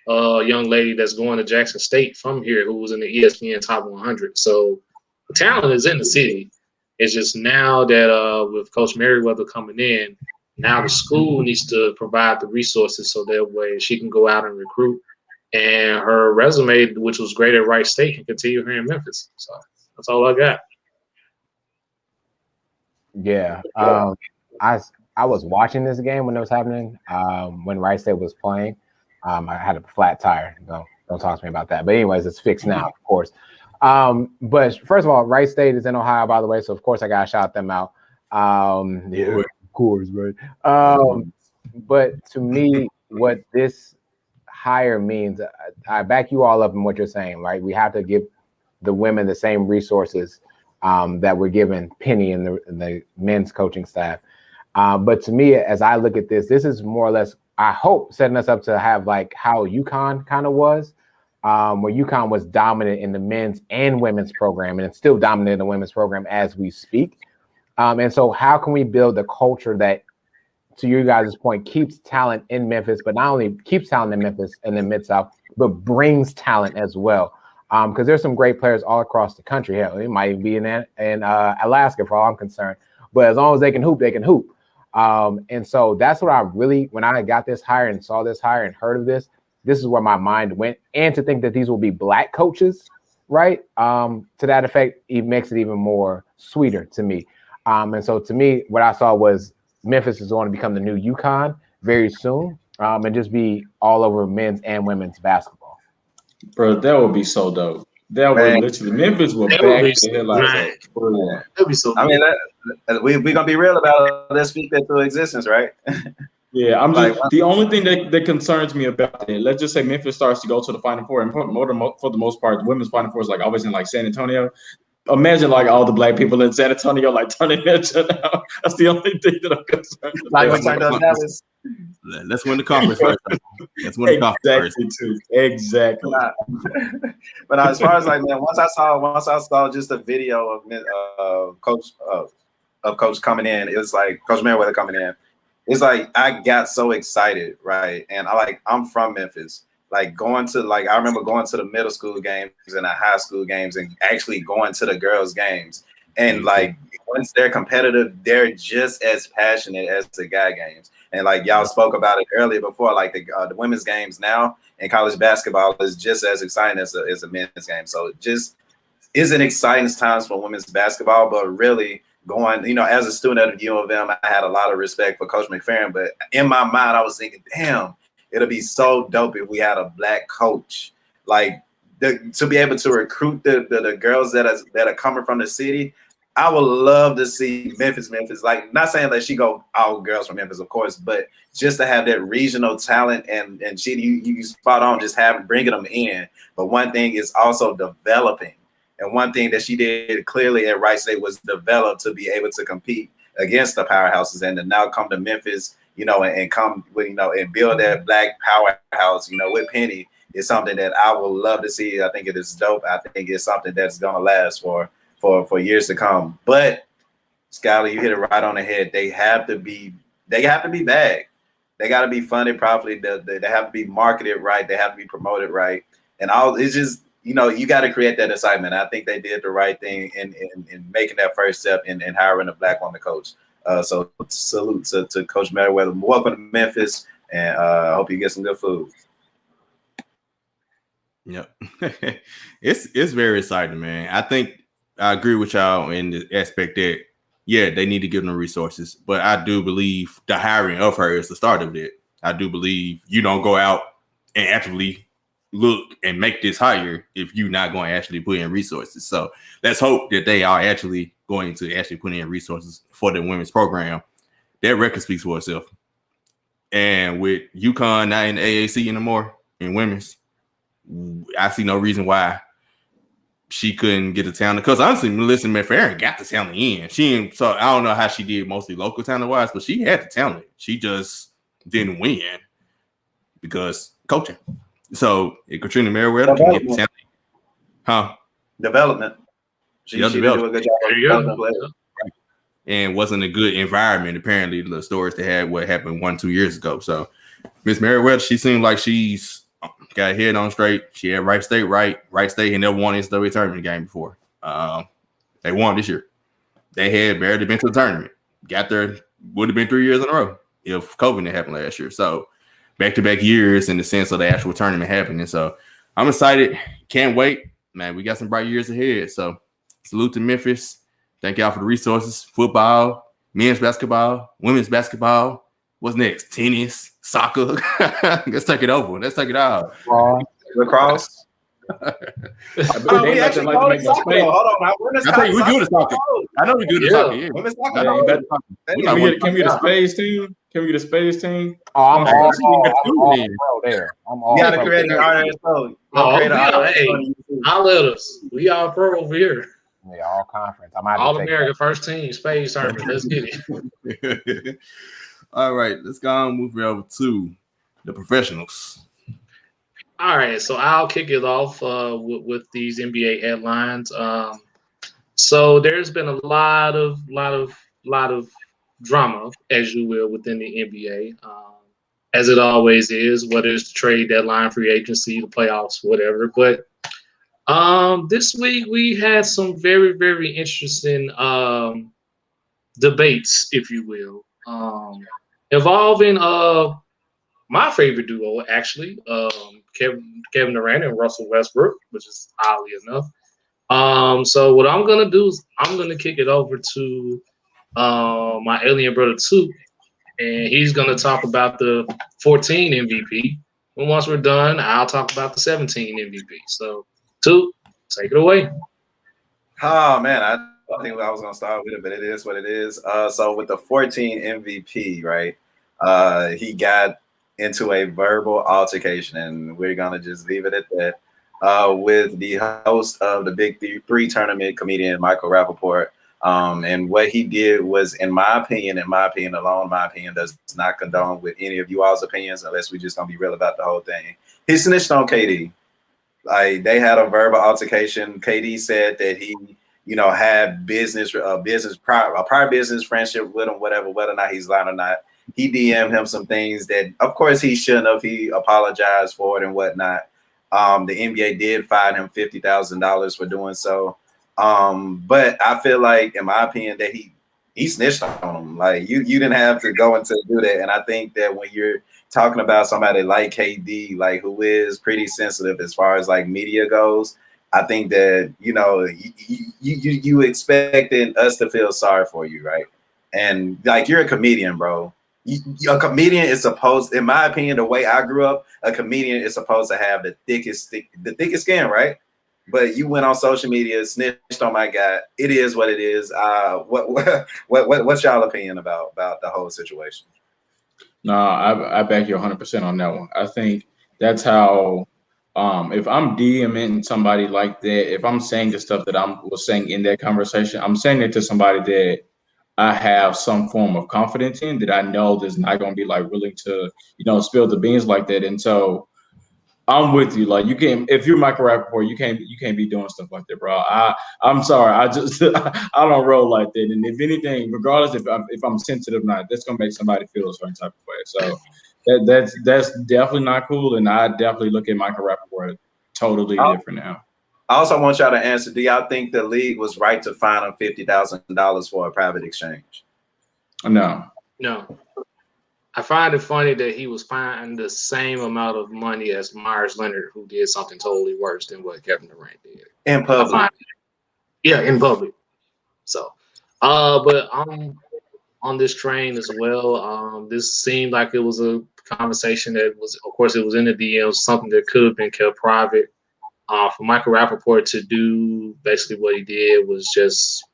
Speaker 2: a young lady that's going to Jackson State from here who was in the ESPN Top 100. So the talent is in the city. It's just now that with Coach Merriweather coming in, now the school needs to provide the resources so that way she can go out and recruit. And her resume, which was great at Wright State, can continue here in Memphis. So that's all I got.
Speaker 4: Yeah. I was watching this game when it was happening, when Wright State was playing. I had a flat tire. Don't talk to me about that. But anyways, it's fixed now, of course. But first of all, Wright State is in Ohio, by the way. So of course I gotta shout them out. Yeah, of course, right. But to me, what this hire means, I back you all up in what you're saying, right? We have to give the women the same resources that we're giving Penny and the men's coaching staff. But to me, as I look at this is more or less, I hope, setting us up to have like how UConn kind of was, where UConn was dominant in the men's and women's program, and it's still dominant in the women's program as we speak. And so how can we build a culture that, to you guys' point, keeps talent in Memphis, but not only keeps talent in Memphis and the Mid-South, but brings talent as well? Because there's some great players all across the country. Hell, it might even be in Alaska for all I'm concerned. But as long as they can hoop, they can hoop. And so that's what I really, when I got this hire and saw this hire and heard of this is where my mind went. And to think that these will be Black coaches, right? To that effect, it makes it even more sweeter to me. And so to me, what I saw was Memphis is going to become the new UConn very soon, and just be all over men's and women's basketball.
Speaker 5: Bro, that would be so dope. That would literally, Memphis would back the hell out of that.
Speaker 2: That'd be so
Speaker 3: I mean, we're going to be real about it. Let's speak that to existence, right?
Speaker 5: Yeah, I'm just the only thing that concerns me about it. Let's just say Memphis starts to go to the Final Four, and for the most part, the women's Final Four is like always in like San Antonio. Imagine like all the Black people in San Antonio like turning that shit out. That's the only thing that I'm concerned about.
Speaker 1: Let's win the conference first. Let's win the conference first.
Speaker 5: Exactly.
Speaker 3: But as far as like, man, once I saw just a video of Coach coming in, it was like Coach Merriweather coming in. It's like I got so excited, right? And I'm from Memphis. Like I remember going to the middle school games and the high school games and actually going to the girls' games. And like once they're competitive, they're just as passionate as the guy games. And like y'all spoke about it earlier before, like the women's games now in college basketball is just as exciting as a men's game. So just isn't exciting times for women's basketball, but really going, as a student at U of M, I had a lot of respect for Coach McFerrin, but in my mind, I was thinking, damn, it'll be so dope if we had a Black coach, like to be able to recruit the girls that are coming from the city. I would love to see Memphis. Like, not saying that she go all girls from Memphis, of course, but just to have that regional talent and you spot on, just bringing them in. But one thing is also developing, and one thing that she did clearly at Wright State was develop to be able to compete against the powerhouses, and to now come to Memphis, and come with, and build that Black powerhouse, with Penny is something that I would love to see. I think it is dope. I think it's something that's gonna last for years to come. But Skylar, you hit it right on the head. They have to be bagged. They got to be funded properly. They have to be marketed right. They have to be promoted right. And it's just, you got to create that excitement. I think they did the right thing in making that first step in hiring a Black woman coach. So salute to Coach Merriweather. Welcome to Memphis, and I hope you get some good food.
Speaker 1: Yep. It's very exciting, man. I think I agree with y'all in the aspect that, yeah, they need to give them resources. But I do believe the hiring of her is the start of it. I do believe you don't go out and actively look and make this hire if you're not going to actually put in resources. So let's hope that they are actually going to actually put in resources for the women's program. That record speaks for itself. And with UConn not in the AAC anymore in women's, I see no reason why she couldn't get the talent, because honestly, Melissa McFerrin got the talent in. So I don't know how she did mostly local talent wise, but she had the talent. She just didn't win because coaching. So if Katrina Merriweather can get the talent,
Speaker 3: development. She did do a good job of developing players.
Speaker 1: And wasn't a good environment. Apparently, the stories they had what happened 1-2 years ago. So Miss Merriweather, she seems like she's got her head on straight. She had Wright State right. Wright State had never won an NCAA tournament game before. They won this year. They had barely been to the tournament. Got there, would have been 3 years in a row if COVID didn't happen last year. So back-to-back years in the sense of the actual tournament happening. So I'm excited. Can't wait. Man, we got some bright years ahead. So salute to Memphis. Thank y'all for the resources. Football, men's basketball, women's basketball. What's next? Tennis, soccer. Let's take it over. Let's take it out.
Speaker 3: Lacrosse.
Speaker 5: They nothing like to make no space.
Speaker 3: Hold on.
Speaker 1: I think we're good at soccer. I know we're good at soccer. Yeah.
Speaker 3: Women's
Speaker 5: Can
Speaker 3: soccer.
Speaker 5: we get a space team? Can we get a space team?
Speaker 4: Oh, I'm all pro there. I'm all
Speaker 3: You gotta
Speaker 4: pro.
Speaker 3: create an RSO.
Speaker 2: I'll let us. We all pro over here.
Speaker 4: Yeah, all conference.
Speaker 2: All American first team space tournament. Let's get
Speaker 1: it. All right, let's go on. Move over to the professionals.
Speaker 2: All right, so I'll kick it off with these NBA headlines. So there's been a lot of drama, as you will, within the NBA, as it always is. Whether it's the trade deadline, free agency, the playoffs, whatever. But this week we had some very, very interesting debates, if you will, involving my favorite duo, actually, Kevin Durant and Russell Westbrook, which is oddly enough. So what I'm gonna do is I'm gonna kick it over to my alien brother Toot, and he's gonna talk about the 14 MVP. And once we're done, I'll talk about the 17 MVP. So Toot, take it away.
Speaker 3: Oh man, I think I was gonna start with it, but it is what it is. So with the 14 MVP, right? He got into a verbal altercation, and we're gonna just leave it at that. With the host of the Big Three tournament, comedian Michael Rappaport. And what he did was, in my opinion alone, my opinion does not condone with any of you all's opinions, unless we just gonna be real about the whole thing. He snitched on KD. Like, they had a verbal altercation. KD said that he, had a prior business friendship with him, whatever, whether or not he's lying or not. He DM'd him some things that, of course, he shouldn't have. He apologized for it and whatnot. The NBA did fine him $50,000 for doing so. But I feel like, in my opinion, that he snitched on him. Like, you didn't have to go into do that. And I think that when you're talking about somebody like KD, like, who is pretty sensitive as far as like media goes, I think that, you expected us to feel sorry for you, right? And like, you're a comedian, bro. A comedian is supposed, in my opinion, the way I grew up, a comedian is supposed to have the thickest skin, right? But you went on social media, snitched on my guy. It is what it is. What's y'all opinion about the whole situation?
Speaker 5: No, I back you 100% on that one. I think that's how. If I'm DMing somebody like that, if I'm saying the stuff that I was saying in that conversation, I'm saying it to somebody that I have some form of confidence in, that I know that's not going to be like willing to, spill the beans like that. And so I'm with you. Like, you can't, if you're Michael Rappaport, you can't be doing stuff like that, bro. I'm sorry. I don't roll like that. And if anything, regardless if I'm sensitive or not, that's going to make somebody feel a certain type of way. So that's definitely not cool. And I definitely look at Michael Rappaport totally different now.
Speaker 3: I also want y'all to answer, do y'all think the league was right to fine him $50,000 for a private exchange?
Speaker 5: No.
Speaker 2: I find it funny that he was fined the same amount of money as Myers Leonard, who did something totally worse than what Kevin Durant did.
Speaker 3: In public.
Speaker 2: In public. So, but I'm on this train as well. This seemed like it was a conversation that was, of course, it was in the DMs, something that could have been kept private. For Michael Rappaport to do basically what he did was just,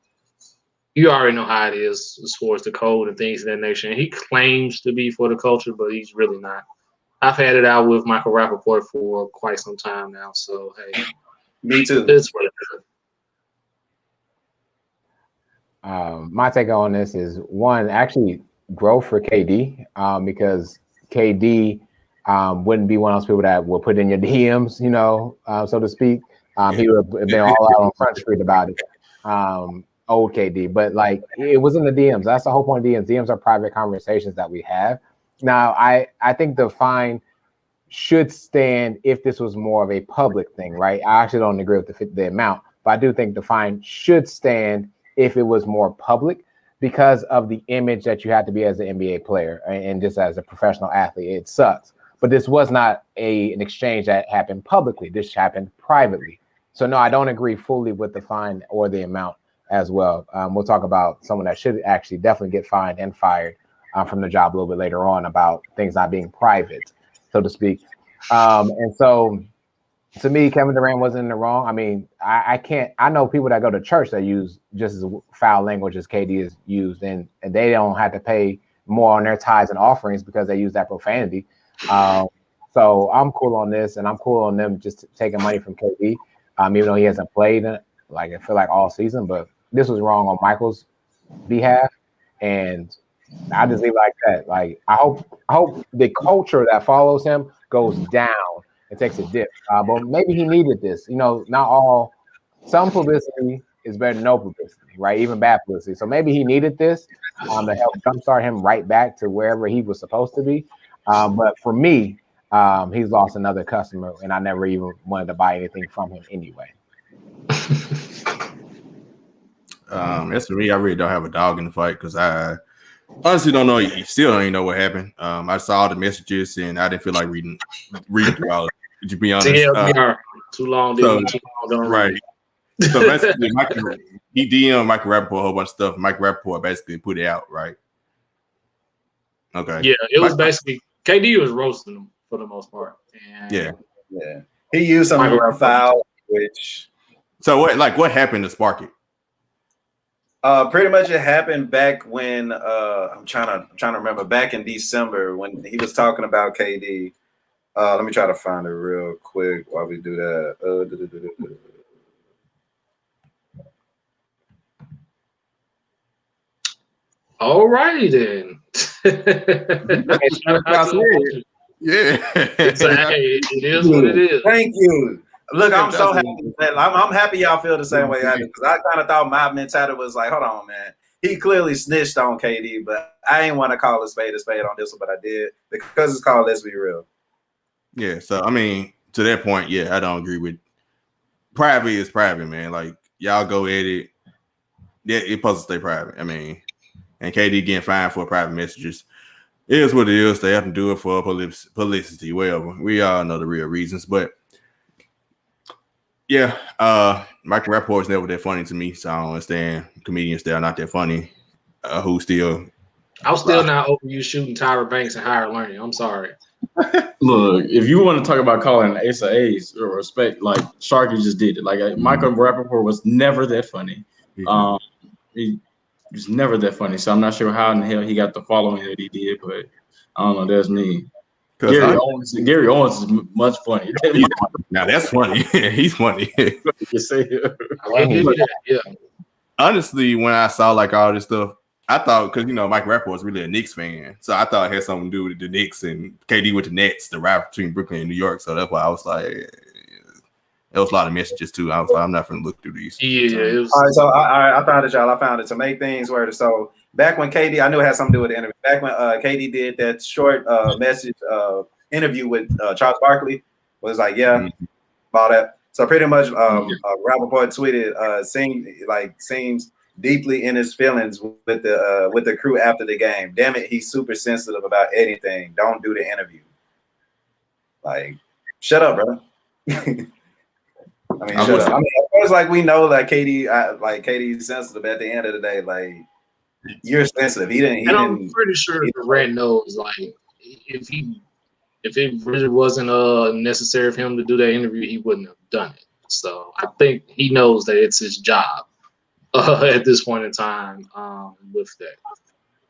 Speaker 2: you already know how it is as far as the code and things of that nature. And he claims to be for the culture, but he's really not. I've had it out with Michael Rappaport for quite some time now. So, hey.
Speaker 3: Me too.
Speaker 2: It's what it is.
Speaker 4: My take on this is, one, actually growth for KD, because KD Wouldn't be one of those people that will put in your DMs, so to speak. He would have been all out on Front Street about it. Old KD, but like it was in the DMs. That's the whole point of DMs. DMs are private conversations that we have. Now, I think the fine should stand if this was more of a public thing, right? I actually don't agree with the amount, but I do think the fine should stand if it was more public because of the image that you have to be as an NBA player and just as a professional athlete. It sucks. But this was not an exchange that happened publicly. This happened privately. So no, I don't agree fully with the fine or the amount as well. We'll talk about someone that should actually definitely get fined and fired from the job a little bit later on about things not being private, so to speak. And so to me, Kevin Durant wasn't in the wrong. I mean, I know people that go to church that use just as foul language as KD is used, and they don't have to pay more on their tithes and offerings because they use that profanity. So I'm cool on this, and I'm cool on them just taking money from KD, even though he hasn't played I feel like all season, but this was wrong on Michael's behalf, and I just leave it like that. Like I hope the culture that follows him goes down and takes a dip. But maybe he needed this. Some publicity is better than no publicity, right? Even bad publicity. So maybe he needed this to help jumpstart him right back to wherever he was supposed to be. But for me, he's lost another customer, and I never even wanted to buy anything from him anyway.
Speaker 1: As for me, I really don't have a dog in the fight because I honestly don't know. Still don't even know what happened. I saw the messages and I didn't feel like reading through all of it, to be honest.
Speaker 2: LBR, too long.
Speaker 1: Right. So basically, he DM'd Michael Rappaport a whole bunch of stuff. Mike Rappaport basically put it out, right? Okay.
Speaker 2: Yeah, it was basically KD was roasting him for the most part. And
Speaker 3: yeah. He used some foul, which.
Speaker 1: So what happened to spark it?
Speaker 3: Pretty much it happened back when I'm trying to remember back in December when he was talking about KD. Let me try to find it real quick while we do that.
Speaker 2: All righty then.
Speaker 1: Yeah.
Speaker 2: It is what it is.
Speaker 3: Thank you. Look, I'm so happy. I'm happy y'all feel the same way I do because I kind of thought my mentality was like, hold on, man. He clearly snitched on KD, but I ain't want to call a spade on this one, but I did because it's called Let's Be Real.
Speaker 1: Yeah, so I mean, to that point, yeah, I don't agree with private is private, man. Like y'all go at it. Yeah, it's supposed to stay private. I mean, and KD getting fined for private messages. It is what it is. They have to do it for publicity, whatever. We all know the real reasons, but yeah, Michael Rappaport is never that funny to me, so I don't understand comedians that are not that funny. Who still?
Speaker 2: I'm still not over you shooting Tyra Banks and higher learning. I'm sorry.
Speaker 5: Look, if you want to talk about calling an ace of A's or respect, like Sharky just did it. Like Michael Rappaport was never that funny. He was never that funny. So I'm not sure how in the hell he got the following that he did, but I don't know. That's me. Gary Owens is much funnier.
Speaker 1: Now that's funny. He's funny.
Speaker 2: Yeah.
Speaker 1: Honestly, when I saw like all this stuff, I thought because Mike Rappaport was really a Knicks fan, so I thought it had something to do with the Knicks and KD with the Nets, the rivalry between Brooklyn and New York. So that's why I was like, there was a lot of messages too. I was like, I'm not going to look through these.
Speaker 2: Yeah.
Speaker 3: All right, so I found it, y'all. I found it to make things worse. So back when KD, I knew it had something to do with the interview. Back when KD did that short message interview with Charles Barkley, was like, about that. So pretty much, Rappaport tweeted, seems deeply in his feelings with the crew after the game. Damn it, he's super sensitive about anything. Don't do the interview. Like, shut up, bro. I mean, shut up. I mean, of course, like we know, like KD's sensitive. At the end of the day, like you're sensitive.
Speaker 2: I'm pretty sure Durant knows. Like, if it really wasn't necessary for him to do that interview, he wouldn't have done it. So I think he knows that it's his job at this point in time with that.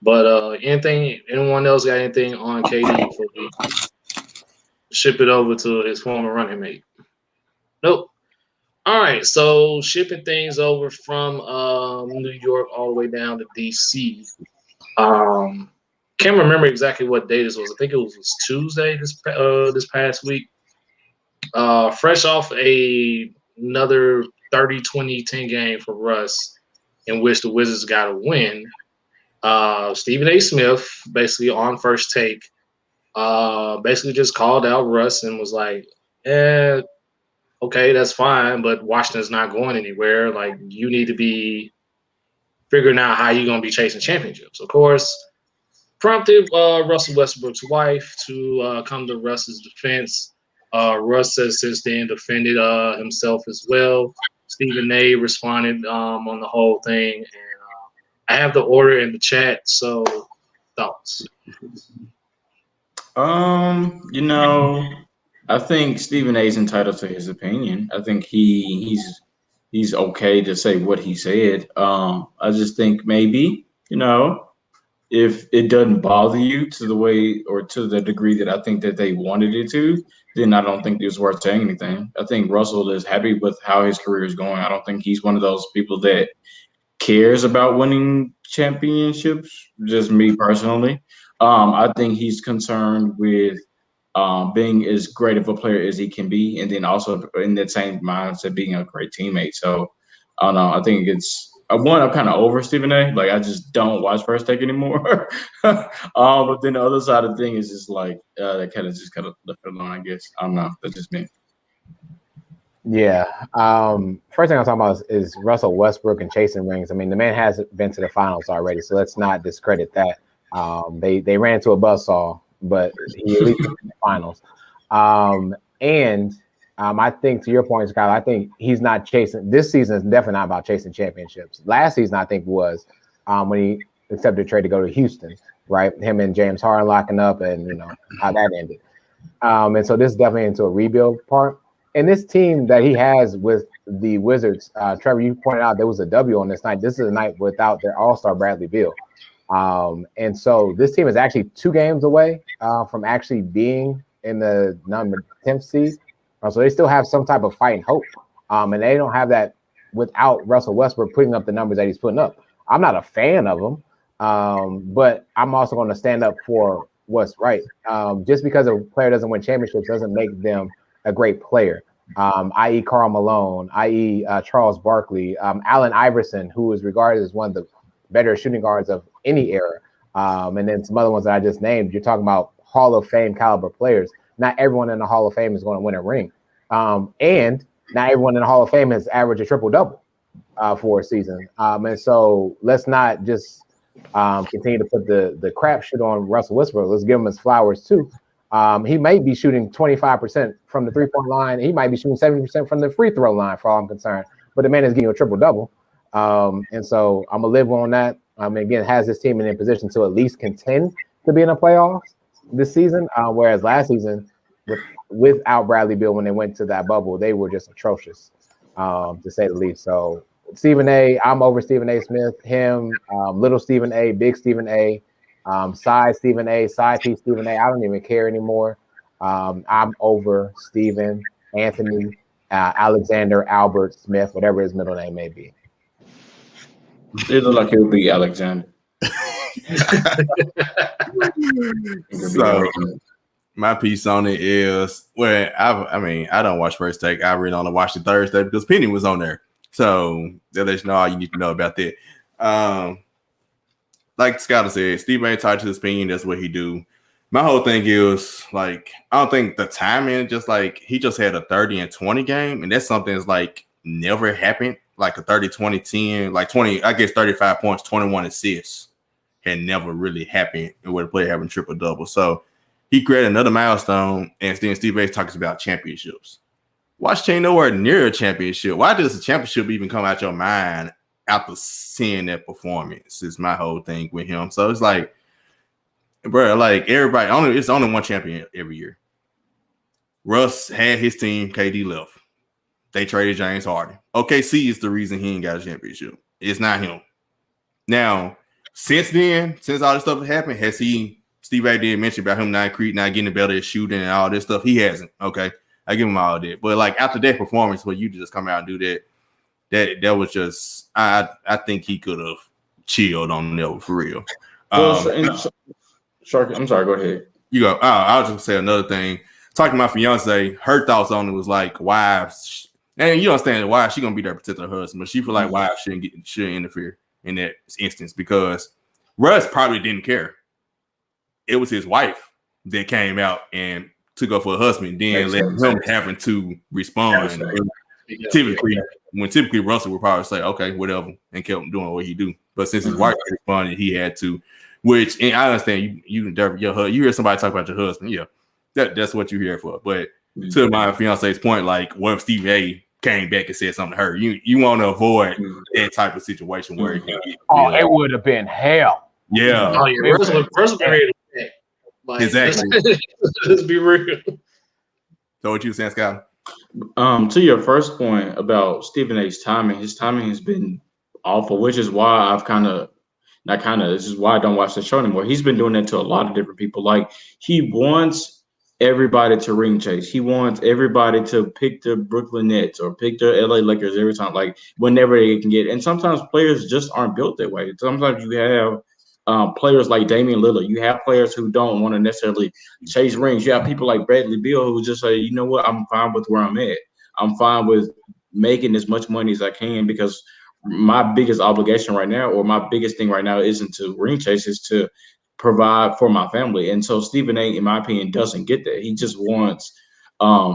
Speaker 2: But anyone else got anything on KD before we ship it over to his former running mate? Nope. All right, so shipping things over from New York all the way down to DC. can't remember exactly what day this was. I think it was Tuesday this past week. Fresh off another 30-20-10 game for Russ, in which the Wizards got a win. Stephen A. Smith, basically on First Take, basically just called out Russ and was like, okay, that's fine, but Washington's not going anywhere. Like, you need to be figuring out how you're going to be chasing championships. Of course, prompted Russell Westbrook's wife to come to Russ's defense. Russ has since then defended himself as well. Stephen A. responded on the whole thing, and I have the order in the chat. So, thoughts?
Speaker 5: I think Stephen A. is entitled to his opinion. I think he's okay to say what he said. I just think maybe, if it doesn't bother you to the way or to the degree that I think that they wanted it to, then I don't think it's worth saying anything. I think Russell is happy with how his career is going. I don't think he's one of those people that cares about winning championships, just me personally. I think he's concerned with being as great of a player as he can be, and then also in that same mindset, being a great teammate. So I don't know. I think I'm kind of over Stephen A. Like, I just don't watch First Take anymore. But then the other side of the thing is just like they kind of left it alone, I guess. I don't know. That's just me.
Speaker 4: Yeah. First thing I'm talking about is Russell Westbrook and chasing rings. I mean, the man has been to the finals already, so let's not discredit that. They ran into a buzzsaw, but he at least went in the finals. I think, to your point, Scott, I think he's not chasing. This season is definitely not about chasing championships. Last season, I think, was when he accepted a trade to go to Houston, right? Him and James Harden locking up, and how that ended. And so this is definitely into a rebuild part. And this team that he has with the Wizards, Trevor, you pointed out there was a W on this night. This is a night without their all-star Bradley Beal. And so this team is actually 2 games away from actually being in the number 10th seed. So they still have some type of fight and hope. And they don't have that without Russell Westbrook putting up the numbers that he's putting up. I'm not a fan of him, but I'm also going to stand up for what's right. Just because a player doesn't win championships doesn't make them a great player, i.e. Karl Malone, i.e. Charles Barkley, Allen Iverson, who is regarded as one of the better shooting guards of any era, and then some other ones that I just named. You're talking about Hall of Fame caliber players. Not everyone in the Hall of Fame is going to win a ring, and not everyone in the Hall of Fame has averaged a triple-double for a season. And so let's not just continue to put the crap shit on Russell Westbrook. Let's give him his flowers too. He might be shooting 25% from the three-point line. He might be shooting 70% from the free throw line, for all I'm concerned. But the man is getting a triple-double. And so I'm going to live on that. Again, has this team in a position to at least contend to be in the playoffs this season, whereas last season, without Bradley Beal, when they went to that bubble, they were just atrocious, to say the least. So Stephen A., I'm over Stephen A. Smith, him, little Stephen A., big Stephen A., side Stephen A., side P Stephen A. I don't even care anymore. I'm over Stephen, Anthony, Alexander, Albert, Smith, whatever his middle name may be.
Speaker 5: It looked like it would be Alexander.
Speaker 1: So my piece on it is, well, I don't watch First Take. I really only watched it Thursday because Penny was on there. So that lets you know all you need to know about that. Like Scott said, Steve ain't tied to his opinion. That's what he do. My whole thing is, like, I don't think the timing, just like he just had a 30 and 20 game, and that's something that's like never happened. Like a 30, 20, 10, like 20, I guess 35 points, 21 assists had never really happened with a player having triple double. So he created another milestone, and then Steve A talks about championships. Washington ain't nowhere near a championship. Why does a championship even come out your mind after seeing that performance? Is my whole thing with him. So it's like, bro, like everybody, it's only one champion every year. Russ had his team, KD left. They traded James Harden. OKC is the reason he ain't got a championship. It's not him. Now, since then, since all this stuff happened, has Steve A did mention about him not getting better at shooting and all this stuff? He hasn't. Okay. I give him all that. But like after that performance where you just come out and do that was just, I think he could have chilled on that for real.
Speaker 5: Shark, I'm sorry. Go ahead.
Speaker 1: You go. Oh, I was just gonna say another thing. Talking to my fiance, her thoughts on it was like wives, and you understand why she gonna be there to protect her husband, but she feel like wives shouldn't interfere in that instance because Russ probably didn't care. It was his wife that came out and took up for her husband, then let him having to respond. Typically Russell would probably say, okay, whatever, and kept doing what he do. But since his wife responded, he had to. Which, and I understand you hear somebody talk about your husband, yeah, that's what you're here for. But to my fiance's point, like, what if Stephen A came back and said something to her? You want to avoid that type of situation where it can get.
Speaker 4: It would have been hell.
Speaker 1: Yeah.
Speaker 2: Oh yeah, Russell ready to back. Like,
Speaker 1: exactly.
Speaker 2: Let's be real.
Speaker 1: So what you saying, Scott?
Speaker 5: To your first point about Stephen A's timing, his timing has been awful, which is why this is why I don't watch the show anymore. He's been doing that to a lot of different people. Like, he wants everybody to ring chase. He wants everybody to pick the Brooklyn Nets or pick the LA Lakers every time, like whenever they can get. And sometimes players just aren't built that way. Sometimes you have players like Damian Lillard. You have players who don't want to necessarily chase rings. You have people like Bradley Beal who just say, you know what, I'm fine with where I'm at. I'm fine with making as much money as I can because my biggest obligation right now, or my biggest thing right now, isn't to ring chase, is to provide for my family. And so Stephen A, in my opinion, doesn't get that. He just wants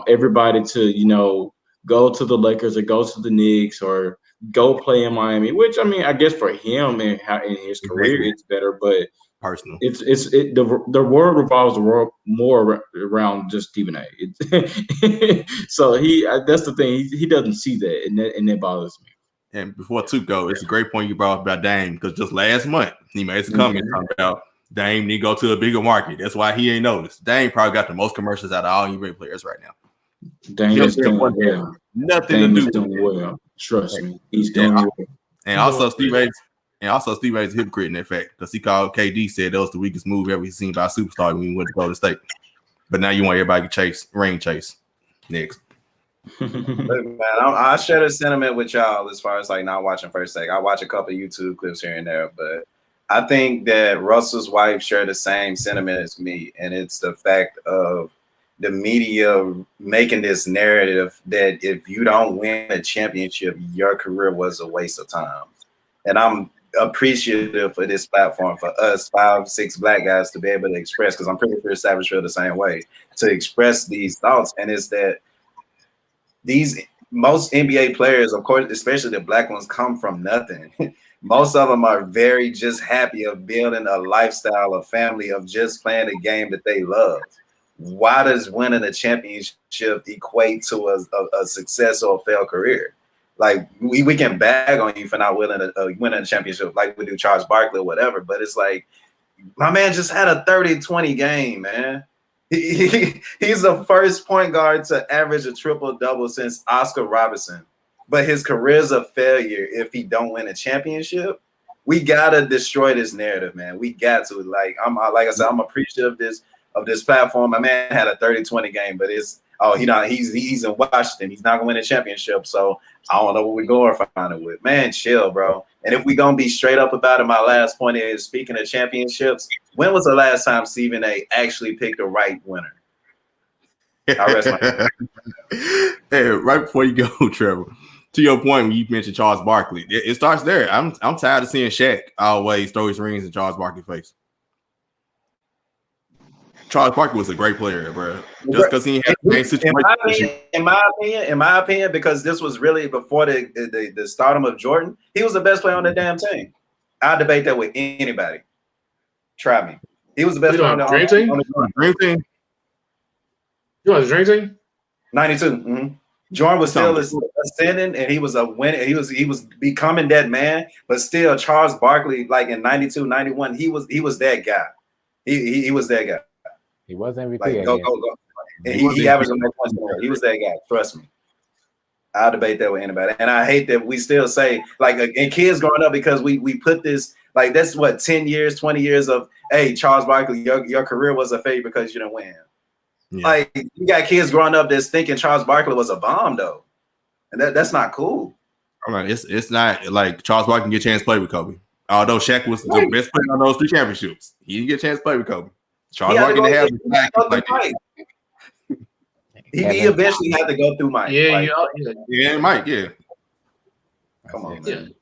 Speaker 5: everybody to, go to the Lakers or go to the Knicks or go play in Miami, which, I mean, I guess for him and in his career, it's better, but
Speaker 1: personal.
Speaker 5: The world revolves more around just Stephen A. So that's the thing. He doesn't see that, and that bothers me.
Speaker 1: And before two go, it's a great point you brought up about Dame, because just last month he made some comments talking about Dame need to go to a bigger market. That's why he ain't noticed. Dame probably got the most commercials out of all NBA players right now.
Speaker 5: Dame is doing well.
Speaker 1: Nothing to do.
Speaker 5: Doing well. Trust me, he's doing well.
Speaker 1: And also Steve A's a hypocrite in that fact, because he called KD, said that was the weakest move ever seen by a superstar when he went to Golden State. But now you want everybody to ring chase. Next.
Speaker 3: Look, man, I share the sentiment with y'all as far as like not watching First Take. I watch a couple of YouTube clips here and there, but I think that Russell's wife shared the same sentiment as me, and it's the fact of the media making this narrative that if you don't win a championship, your career was a waste of time. And I'm appreciative for this platform, for us 5-6 black guys to be able to express, because I'm pretty sure Savage feel the same way, to express these thoughts. And it's that most NBA players, of course, especially the black ones, come from nothing. Most of them are very just happy of building a lifestyle, a family, of just playing a game that they love. Why does winning a championship equate to a success or a failed career? Like, we can bag on you for not winning a championship like we do Charles Barkley or whatever, but it's like, my man just had a 30-20 game, man. He's the first point guard to average a triple-double since Oscar Robertson, but his career's a failure if he don't win a championship. We gotta destroy this narrative, man. We got to. Like I said, I'm appreciative of this platform. My man had a 30-20 game, but he's in Washington. He's not gonna win a championship, so I don't know what we're glorifying it with. Man, chill, bro. And if we're gonna be straight up about it, my last point is, speaking of championships, when was the last time Stephen A actually picked the right winner? I rest my
Speaker 1: Hey, right before you go, Trevor, to your point when you mentioned Charles Barkley, it starts there. I'm tired of seeing Shaq always throw his rings in Charles Barkley's face. Charles Barkley was a great player, bro. Just because he had the same situation.
Speaker 3: In my opinion, because this was really before the stardom of Jordan, he was the best player on the damn team. I debate that with anybody. Try me. He was the best player on the
Speaker 1: Dream Team.
Speaker 2: You want the Dream Team?
Speaker 3: 92. Mm-hmm. Jordan was still ascending, and he was a winner. He was becoming that man. But still, Charles Barkley, like in 92, 91, he was that guy. He was that guy.
Speaker 4: He was MVP.
Speaker 3: Like, go. And he averaged more points than her. He was that guy. Trust me. I'll debate that with anybody. And I hate that we still say, like, and kids growing up, because we put this, like, that's what, 10 years, 20 years of, hey, Charles Barkley, your career was a failure because you didn't win. Yeah. Like, you got kids growing up that's thinking Charles Barkley was a bomb, though. And that's not cool.
Speaker 1: All right, it's not like Charles Barkley can get a chance to play with Kobe. Although Shaq was the best player on those 3 championships, he didn't get a chance to play with Kobe. Charles Mark didn't have the back like
Speaker 3: Mike. He eventually had to go through Mike.
Speaker 1: Yeah, Mike, yeah.
Speaker 3: Come on,
Speaker 2: yeah.
Speaker 3: man.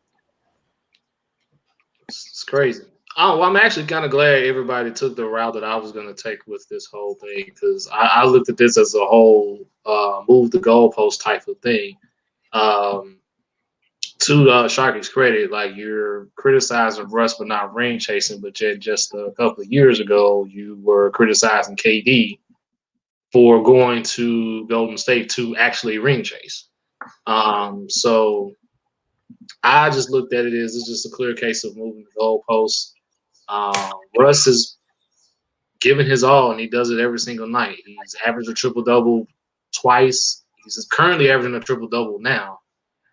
Speaker 2: It's crazy. Oh, well, I'm actually kind of glad everybody took the route that I was going to take with this whole thing, because I looked at this as a whole move the goalpost type of thing. To Sharky's credit, like, you're criticizing Russ for not ring chasing, but yet just a couple of years ago, you were criticizing KD for going to Golden State to actually ring chase. So I just looked at it as it's just a clear case of moving the goalposts. Russ is giving his all, and he does it every single night. He's averaged a triple-double twice. He's currently averaging a triple-double now.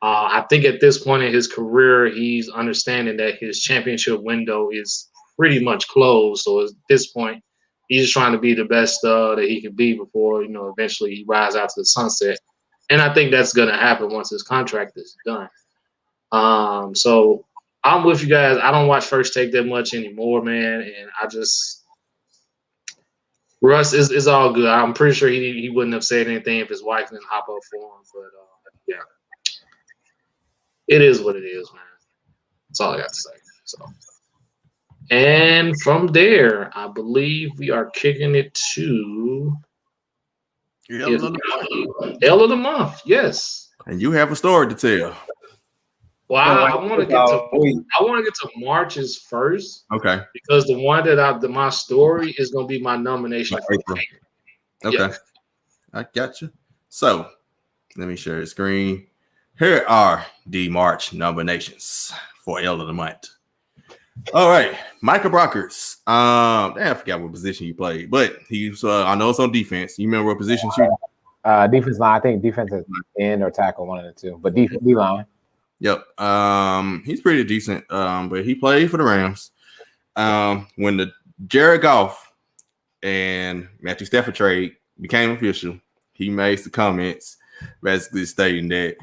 Speaker 2: I think at this point in his career, he's understanding that his championship window is pretty much closed. So at this point, he's just trying to be the best that he can be before, eventually he rides out to the sunset. And I think that's going to happen once his contract is done. So I'm with you guys. I don't watch First Take that much anymore, man. And Russ is all good. I'm pretty sure he wouldn't have said anything if his wife didn't hop up for him. But yeah, it is what it is, man. That's all I got to say. So, and from there, I believe we are kicking it to L of the month. Yes.
Speaker 1: And you have a story to tell.
Speaker 2: Well, I want to get to March's first.
Speaker 1: Okay.
Speaker 2: Because the one that my story is going to be my nomination for April.
Speaker 1: Okay. Yeah. I got you. So let me share the screen. Here are the March nominations for L of the month. All right, Michael Brockers. I forgot what position he played, but he's I know it's on defense. You remember what position she?
Speaker 4: Defense line. I think defense is end or tackle, one of the two. But D line.
Speaker 1: Yep. He's pretty decent. But he played for the Rams. When the Jared Goff and Matthew Stafford trade became official, he made some comments basically stating that,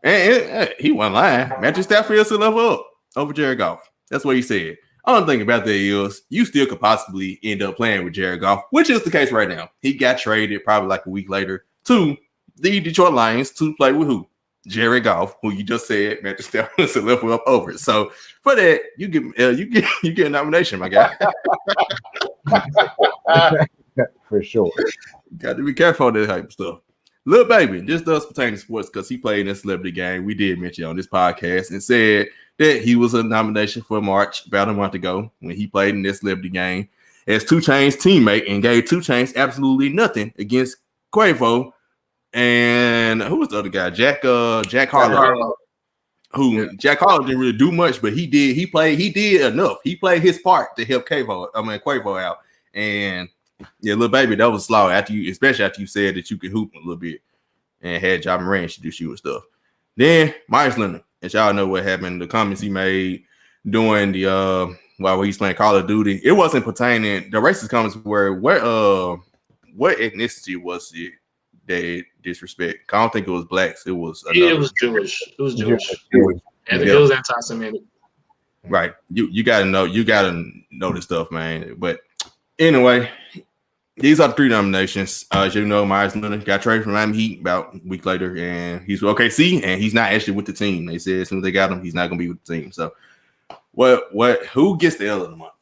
Speaker 1: and he wasn't lying, Matthew Stafford is a level up over Jared Goff. That's what he said. Only thing about that is you still could possibly end up playing with Jared Goff, which is the case right now. He got traded probably like a week later to the Detroit Lions to play with who? Jared Goff, who you just said Matthew Stafford is a level up over. So for that, you get a nomination, my guy.
Speaker 4: For sure.
Speaker 1: Got to be careful of that type of stuff. Lil Baby, this does pertain to sports because he played in a celebrity game. We did mention on this podcast and said that he was a nomination for March about a month ago when he played in this celebrity game as 2 Chainz's teammate and gave 2 Chainz absolutely nothing against Quavo. And who was the other guy? Jack Harlow. Jack Harlow didn't really do much, but he did enough. He played his part to help Quavo out. And yeah, Lil Baby, that was slow especially after you said that you could hoop a little bit and had Ja Morant introduce you and stuff. Then Myers Leonard, and y'all know what happened. The comments he made during the while he's playing Call of Duty, it wasn't pertaining. The racist comments were what ethnicity was it that disrespect? I don't think it was blacks. It was
Speaker 2: it was Jewish. It was Jewish. And it was anti-Semitic.
Speaker 1: Right. You gotta know this stuff, man. But anyway, these are the 3 nominations. As you know, Myers Leonard got traded from Miami Heat about a week later, and he's with OKC, and he's not actually with the team. They said as soon as they got him, he's not going to be with the team. So, who gets the L of the month?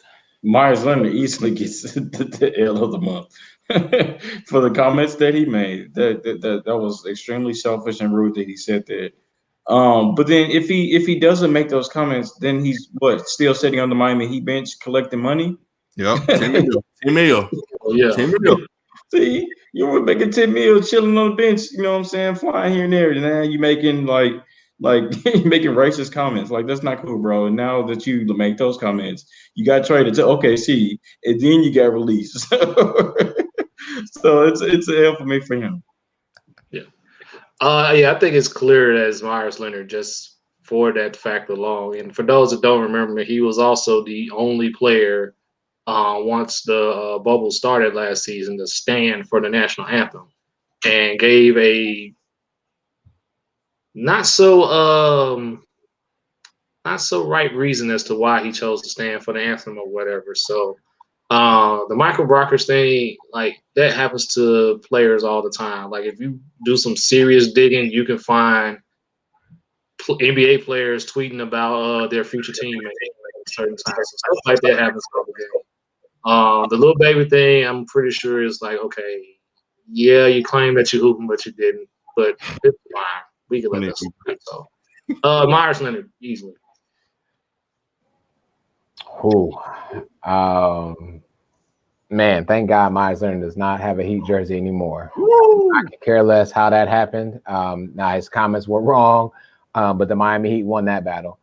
Speaker 5: Myers Leonard easily gets the L of the month for the comments that he made. That was extremely selfish and rude that he said that. But then if he doesn't make those comments, then he's still sitting on the Miami Heat bench collecting money.
Speaker 1: Yep, 10 mil.
Speaker 2: Oh, yeah.
Speaker 1: 10 mil.
Speaker 5: See, you were making 10 mil chilling on the bench, you know what I'm saying, flying here and there. And now you making like making racist comments. Like, that's not cool, bro. And now that you make those comments, you got traded to OKC, and then you got released. So it's an L for me for him.
Speaker 2: Yeah. I think it's clear that it's Myers Leonard just for that fact alone. And for those that don't remember, he was also the only player once the bubble started last season to stand for the national anthem and gave a not so right reason as to why he chose to stand for the anthem or whatever. So The Michael Brockers thing, like that happens to players all the time. Like if you do some serious digging, you can find NBA players tweeting about their future teammates at certain times. So stuff like that happens all the game. The little baby thing, I'm pretty sure is like, okay, yeah, you claim that you hooping, but you didn't. But it's fine. We can let that slide. So, Myers Leonard easily.
Speaker 4: Man, thank God Myers Leonard does not have a Heat jersey anymore. I can care less how that happened. Now his comments were wrong, but the Miami Heat won that battle.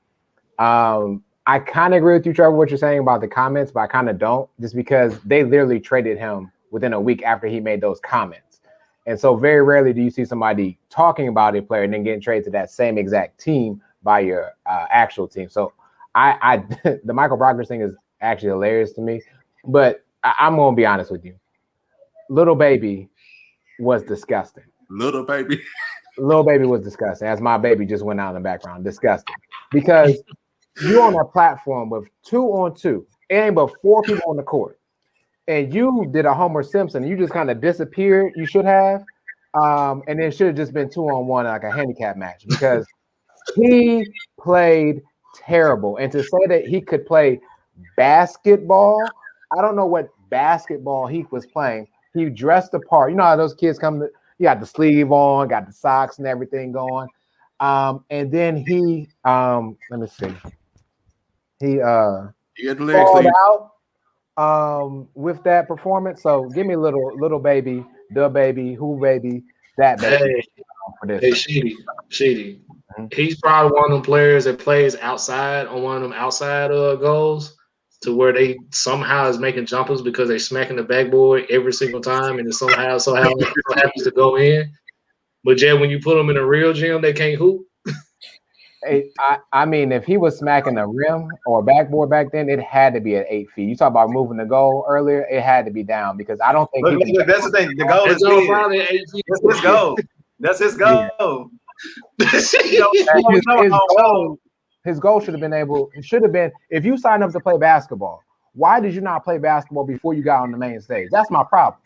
Speaker 4: I kind of agree with you, Trevor, what you're saying about the comments, but I kind of don't, just because they literally traded him within a week after he made those comments. And so very rarely do you see somebody talking about a player and then getting traded to that same exact team by your actual team. So the Michael Brockers thing is actually hilarious to me, but I'm going to be honest with you. Little baby was disgusting.
Speaker 1: Little baby
Speaker 4: was disgusting. As my baby just went out in the background, disgusting. Because you're on a platform with 2-on-2. It ain't but 4 people on the court. And you did a Homer Simpson. You just kind of disappeared. You should have. And then it should have just been 2-on-1 like a handicap match, because he played terrible. And to say that he could play basketball, I don't know what basketball he was playing. He dressed the part. You know how those kids come, you got the sleeve on, got the socks and everything going. And then he, let me see. He balled out with that performance. So give me little baby, the baby, who baby, that baby.
Speaker 2: Hey, Sheedy. Mm-hmm. He's probably one of them players that plays outside on one of them outside goals, to where they somehow is making jumpers because they're smacking the backboard every single time, and it somehow happens to go in. But yeah, when you put them in a real gym, they can't hoop.
Speaker 4: I mean, if he was smacking a rim or a backboard back then, it had to be at 8 feet. You talk about moving the goal earlier, it had to be down, because I don't think
Speaker 3: that's the thing. The goal is probably 8 feet. That's his goal. That's his goal.
Speaker 4: His goal should have been, if you signed up to play basketball, why did you not play basketball before you got on the main stage? That's my problem.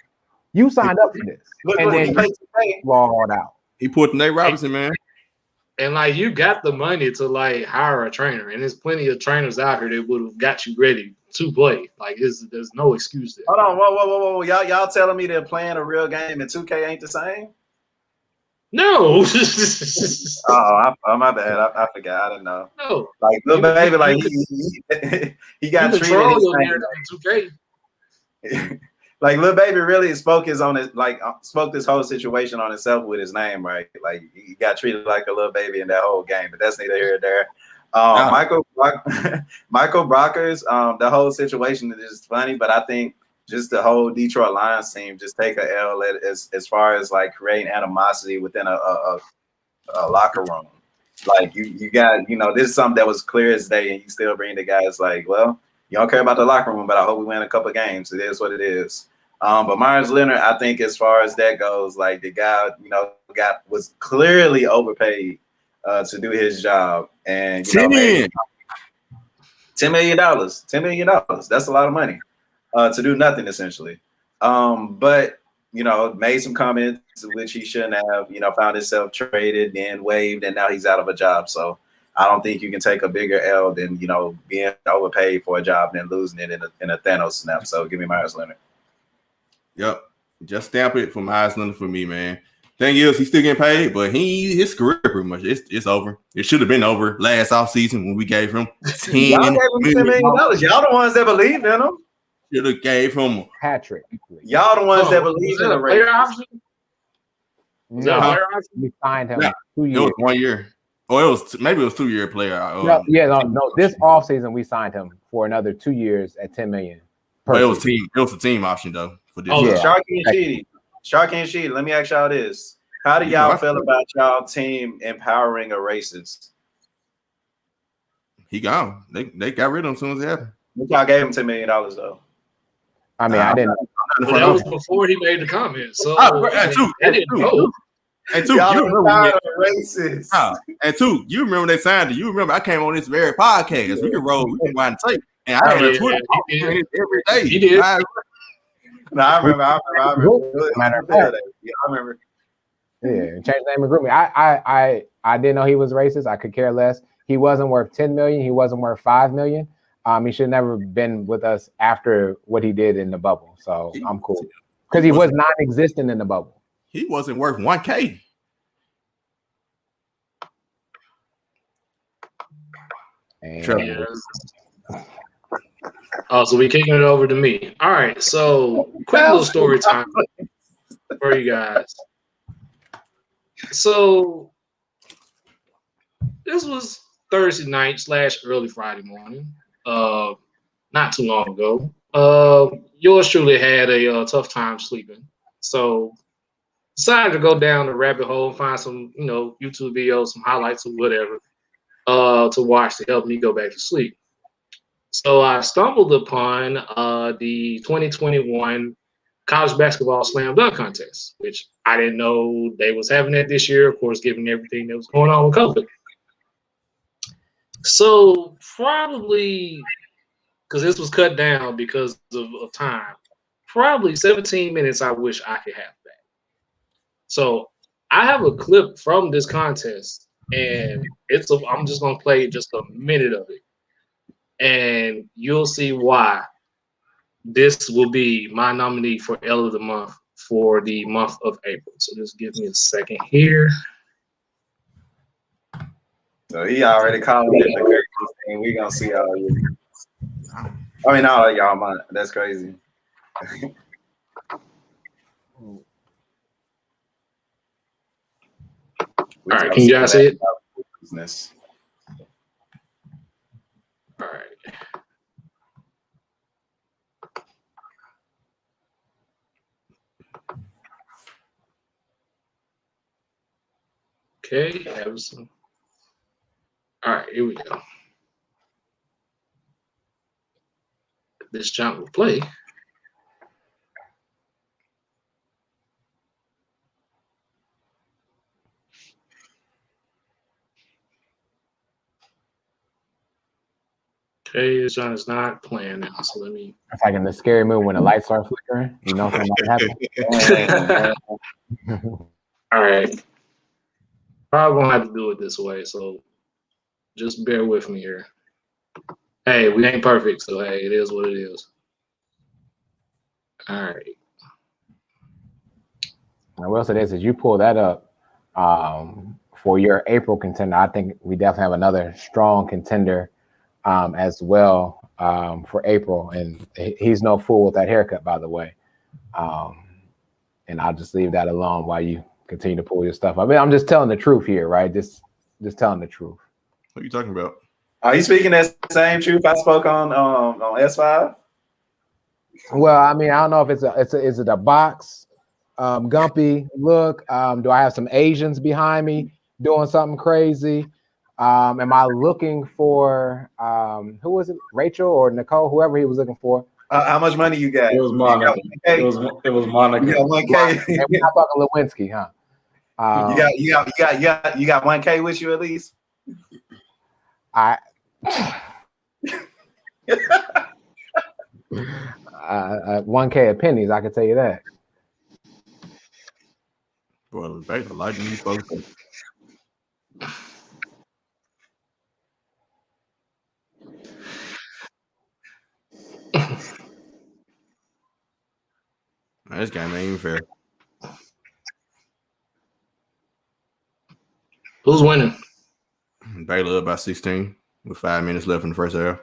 Speaker 4: You signed up for this. And then you balled out.
Speaker 1: He put Nate Robinson, man.
Speaker 2: And like, you got the money to like hire a trainer, and there's plenty of trainers out here that would have got you ready to play. Like, there's no excuse there.
Speaker 3: Hold on, whoa. Y'all telling me they're playing a real game and 2K ain't the same?
Speaker 2: No.
Speaker 3: My bad. I forgot. I didn't know.
Speaker 2: No.
Speaker 3: Like, little baby, like he got treated.
Speaker 2: In 2K.
Speaker 3: Like, little baby really spoke this whole situation on himself with his name, right? Like, he got treated like a little baby in that whole game, but that's neither here nor there. Michael Brockers, the whole situation is just funny, but I think just the whole Detroit Lions team just take a L as far as like creating animosity within a locker room. Like, you got, this is something that was clear as day, and you still bring the guys like, well, you don't care about the locker room, but I hope we win a couple of games. It is what it is. But Myers Leonard, I think as far as that goes, like, the guy, was clearly overpaid to do his job. And $10 million. $10 million. That's a lot of money to do nothing, essentially. But made some comments which he shouldn't have. Found himself traded, then waived, and now he's out of a job. So I don't think you can take a bigger L than, being overpaid for a job and then losing it in a Thanos snap. So give me Myers Leonard.
Speaker 1: Yep. Just stamp it for Myers Leonard for me, man. Thing is, he's still getting paid, but his career pretty much, it's over. It should have been over last offseason when we gave him $10
Speaker 3: million. Y'all the ones that believed in him.
Speaker 1: Should have gave him
Speaker 4: Patrick.
Speaker 3: Y'all the ones that believed in the
Speaker 2: player option.
Speaker 4: We signed him 2 years.
Speaker 1: It was 1 year. Oh, it was 2-year player.
Speaker 4: No. This offseason we signed him for another 2 years at $10 million.
Speaker 1: But it was a team option though for this.
Speaker 3: Sharky and Sheedy. Let me ask y'all this: how do y'all feel about y'all team empowering a racist?
Speaker 1: He gone. They got rid of him as soon as it happened.
Speaker 3: Y'all gave him $10 million though.
Speaker 4: I mean, I didn't.
Speaker 2: Well, that was before he made the comment. So
Speaker 1: And two, you remember they signed it. You remember I came on this very podcast. We can roll. We can wind tape. And I had a Twitter every day.
Speaker 2: He did.
Speaker 3: No, I remember.
Speaker 4: Matter of fact.
Speaker 3: Yeah, I remember.
Speaker 4: Yeah, change the name and group me. I didn't know he was racist. I could care less. He wasn't worth 10 million. He wasn't worth 5 million. He should never been with us after what he did in the bubble. So I'm cool because he was non-existent in the bubble.
Speaker 1: He wasn't worth $1K.
Speaker 2: Oh, so we kicking it over to me. All right, so quick little story time for you guys. So this was Thursday night / early Friday morning. Not too long ago. Yours truly had a tough time sleeping, so decided to go down the rabbit hole and find some, YouTube videos, some highlights or whatever, to watch to help me go back to sleep. So I stumbled upon the 2021 college basketball slam dunk contest, which I didn't know they was having that this year, of course, given everything that was going on with COVID. So probably, because this was cut down because of time, probably 17 minutes I wish I could have back. So I have a clip from this contest, and I'm just going to play just a minute of it, and you'll see why this will be my nominee for L of the Month for the month of April. So just give me a second here.
Speaker 3: So he already called it the crazy thing. We gonna see all you. I mean, all of y'all, man. That's crazy.
Speaker 2: All right, can you guys see it?
Speaker 3: Business.
Speaker 2: All right. Okay, have some. All right, here we go. This jump will play. Okay, this jump is not playing now, so let me.
Speaker 4: It's like in the scary movie when the lights start flickering. You know something might happen.
Speaker 2: All right. Probably gonna have to do it this way, so just bear with me here. Hey, we ain't perfect, so hey, it is what it is. All right.
Speaker 4: I will say this: as you pull that up for your April contender, I think we definitely have another strong contender as well for April, and he's no fool with that haircut, by the way. And I'll just leave that alone while you continue to pull your stuff. I mean, I'm just telling the truth here, right? Just telling the truth.
Speaker 1: What are you talking about?
Speaker 3: Are you speaking that same truth I spoke on S5?
Speaker 4: Well, I mean, I don't know if is it a box, Gumpy look? Do I have some Asians behind me doing something crazy? Am I looking for who was it? Rachel or Nicole? Whoever he was looking for.
Speaker 3: How much money you got?
Speaker 5: It was Monica. It was Monica.
Speaker 3: You got 1K.
Speaker 4: And we're not talking Lewinsky, huh?
Speaker 3: You got 1K with you at least.
Speaker 4: 1K of pennies, I can tell you that.
Speaker 1: Well, baby, like you supposed to. This game ain't even fair.
Speaker 2: Who's winning?
Speaker 1: Baylor up by 16 with 5 minutes left in the first half.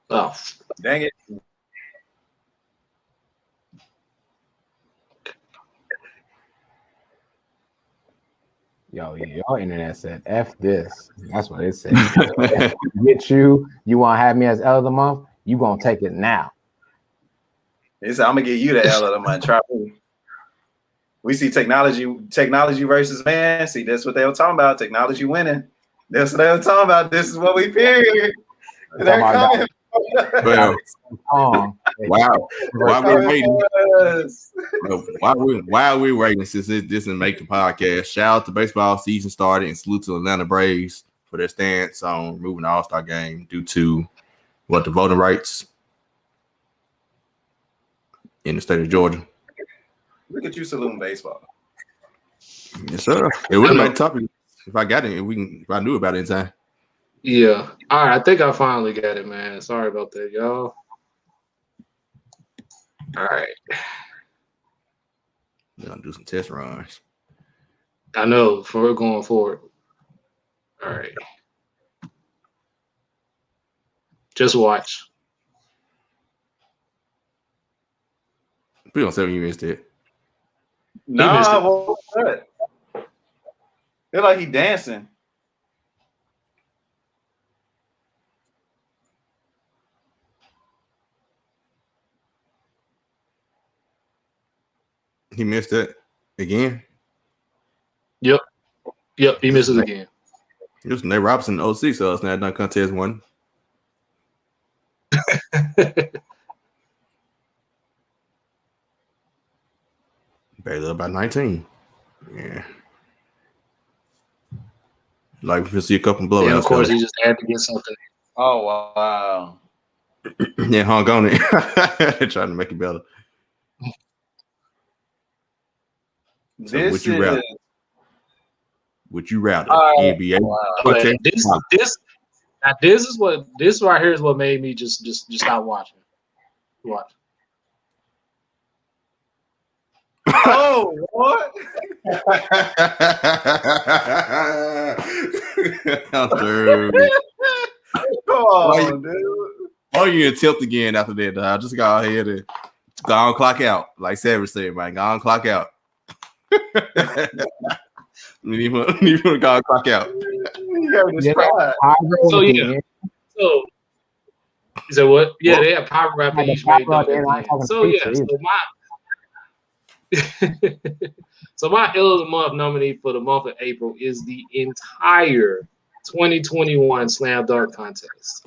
Speaker 2: Oh,
Speaker 3: Dang it.
Speaker 4: Yo, your internet said F this. That's what it said. Get you want to have me as L of the Month? You gonna take it now.
Speaker 3: He said, I'm gonna give you the L of the Month. Try me. We see technology versus man. See, that's what they were talking about. Technology winning. That's what they were talking about. This is what we feared. They're coming.
Speaker 1: Well, wow. While we're waiting, while we're waiting, since this doesn't make the podcast, shout out to baseball season started and salute to Atlanta Braves for their stance on moving the All-Star game due to What, the voting rights in the state of Georgia?
Speaker 3: Look at you saluting baseball.
Speaker 1: Yes, sir. It would have made topic if I got it. If I knew about it in time.
Speaker 2: Yeah. All right. I think I finally got it, man. Sorry about that, y'all. All right.
Speaker 1: We're gonna do some test runs.
Speaker 2: I know for going forward. All right. Just watch.
Speaker 1: We don't say when you missed it.
Speaker 3: No,
Speaker 2: missed it.
Speaker 3: what's that? Feel like he dancing.
Speaker 1: He missed it again.
Speaker 2: Yep. He missed it again.
Speaker 1: It was Nate Robinson 06, so it's not done contest one. Barely about 19. Yeah. Like we see a couple blowouts.
Speaker 2: And of course, he just had to get something.
Speaker 3: Oh wow.
Speaker 1: Yeah, hung on it. Trying to make it better. So
Speaker 3: This
Speaker 1: would you
Speaker 3: is
Speaker 1: rather? Would you rather
Speaker 3: Oh,
Speaker 1: NBA?
Speaker 3: wow.
Speaker 1: Okay.
Speaker 2: This right here is what made me just stop watching. Watch.
Speaker 3: Oh, what?
Speaker 1: I'm sure.
Speaker 3: Come on, dude.
Speaker 1: Oh, you in tilt again after that, dog. Just go ahead and go on clock out. Like Savage said, man. Go on clock out. Need to go on clock out.
Speaker 3: You gotta describe.
Speaker 2: So yeah. So is that what? Yeah, they have power rap at each main dunk. So yeah, so my Ill of the Month nominee for the month of April is the entire 2021 Slam Dunk Contest.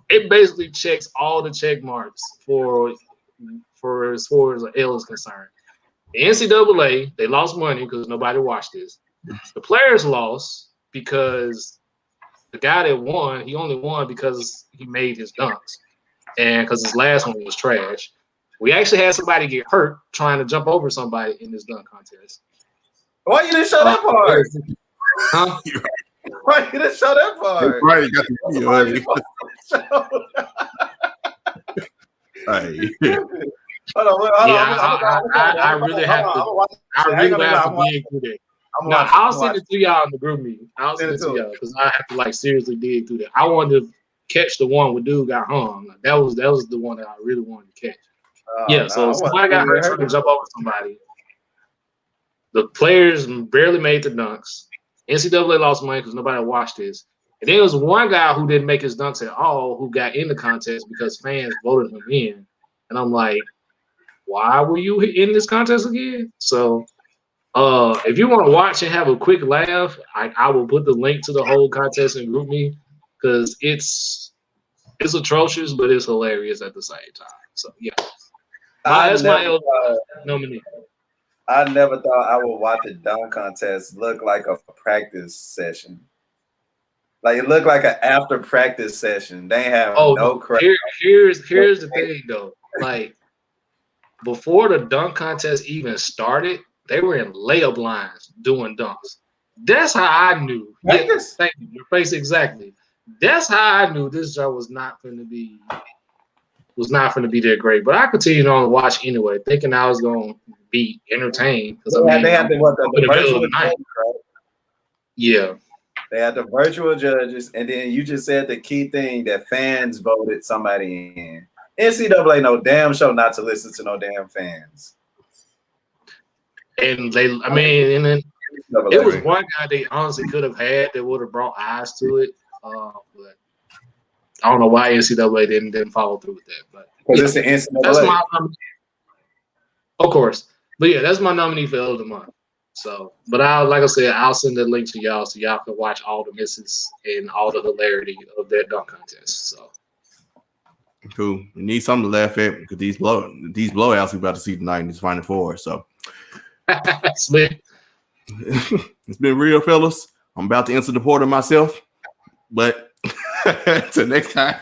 Speaker 2: It basically checks all the check marks for as far as L is concerned. The NCAA, they lost money because nobody watched this. The players lost because the guy that won, he only won because he made his dunks and because his last one was trash. We actually had somebody get hurt trying to jump over somebody in this dunk contest.
Speaker 3: Why you didn't show that part?
Speaker 2: Huh?
Speaker 3: Why you didn't show that part?
Speaker 1: Right, got the video.
Speaker 2: I really have to. I really have to dig through that. No, I'll send it to y'all in the group meeting. I'll send it to y'all because I have to like seriously dig through that. I wanted to catch the one where dude got hung. Like, that was the one that I really wanted to catch. So somebody got hurt trying to jump over somebody. The players barely made the dunks. NCAA lost money because nobody watched this. And there was one guy who didn't make his dunks at all who got in the contest because fans voted him in. And I'm like, why were you in this contest again? So if you want to watch and have a quick laugh, I will put the link to the whole contest in group me because it's atrocious, but it's hilarious at the same time. So yeah. That's my nominee.
Speaker 3: I never thought I would watch a dunk contest look like a practice session. Like it looked like an after practice session. They have no crap.
Speaker 2: Here's the thing though. Like before the dunk contest even started, they were in layup lines doing dunks. That's how I knew. Yes, thank you. Your face exactly. That's how I knew this job was not going to be that great. But I continued on to watch anyway, thinking I was going to be entertained because
Speaker 3: they had the virtual judges, right?
Speaker 2: Yeah.
Speaker 3: They had the virtual judges, and then you just said the key thing that fans voted somebody in. NCAA no damn show not to listen to no damn fans.
Speaker 2: And then it was one guy they honestly could have had that would have brought eyes to it. But I don't know why NCAA didn't follow through with that. But
Speaker 3: because it's the NCAA.
Speaker 2: That's my nominee. Of course. But yeah, that's my nominee for L of the Month. So, but like I said, I'll send the link to y'all so y'all can watch all the misses and all the hilarity of that dunk contest. So
Speaker 1: cool. We need something to laugh at because these blowouts we're about to see tonight in this Final Four. So
Speaker 2: it's
Speaker 1: been real, fellas. I'm about to enter the portal myself, but Till next time.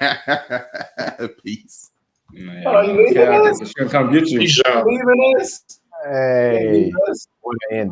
Speaker 1: Peace.
Speaker 5: Man,
Speaker 3: Oh, you leaving
Speaker 5: okay,
Speaker 3: us?
Speaker 5: she's gonna come get you.
Speaker 2: Peace out.
Speaker 3: Leaving us?
Speaker 4: Hey,
Speaker 3: Leaving us?
Speaker 4: what an ending.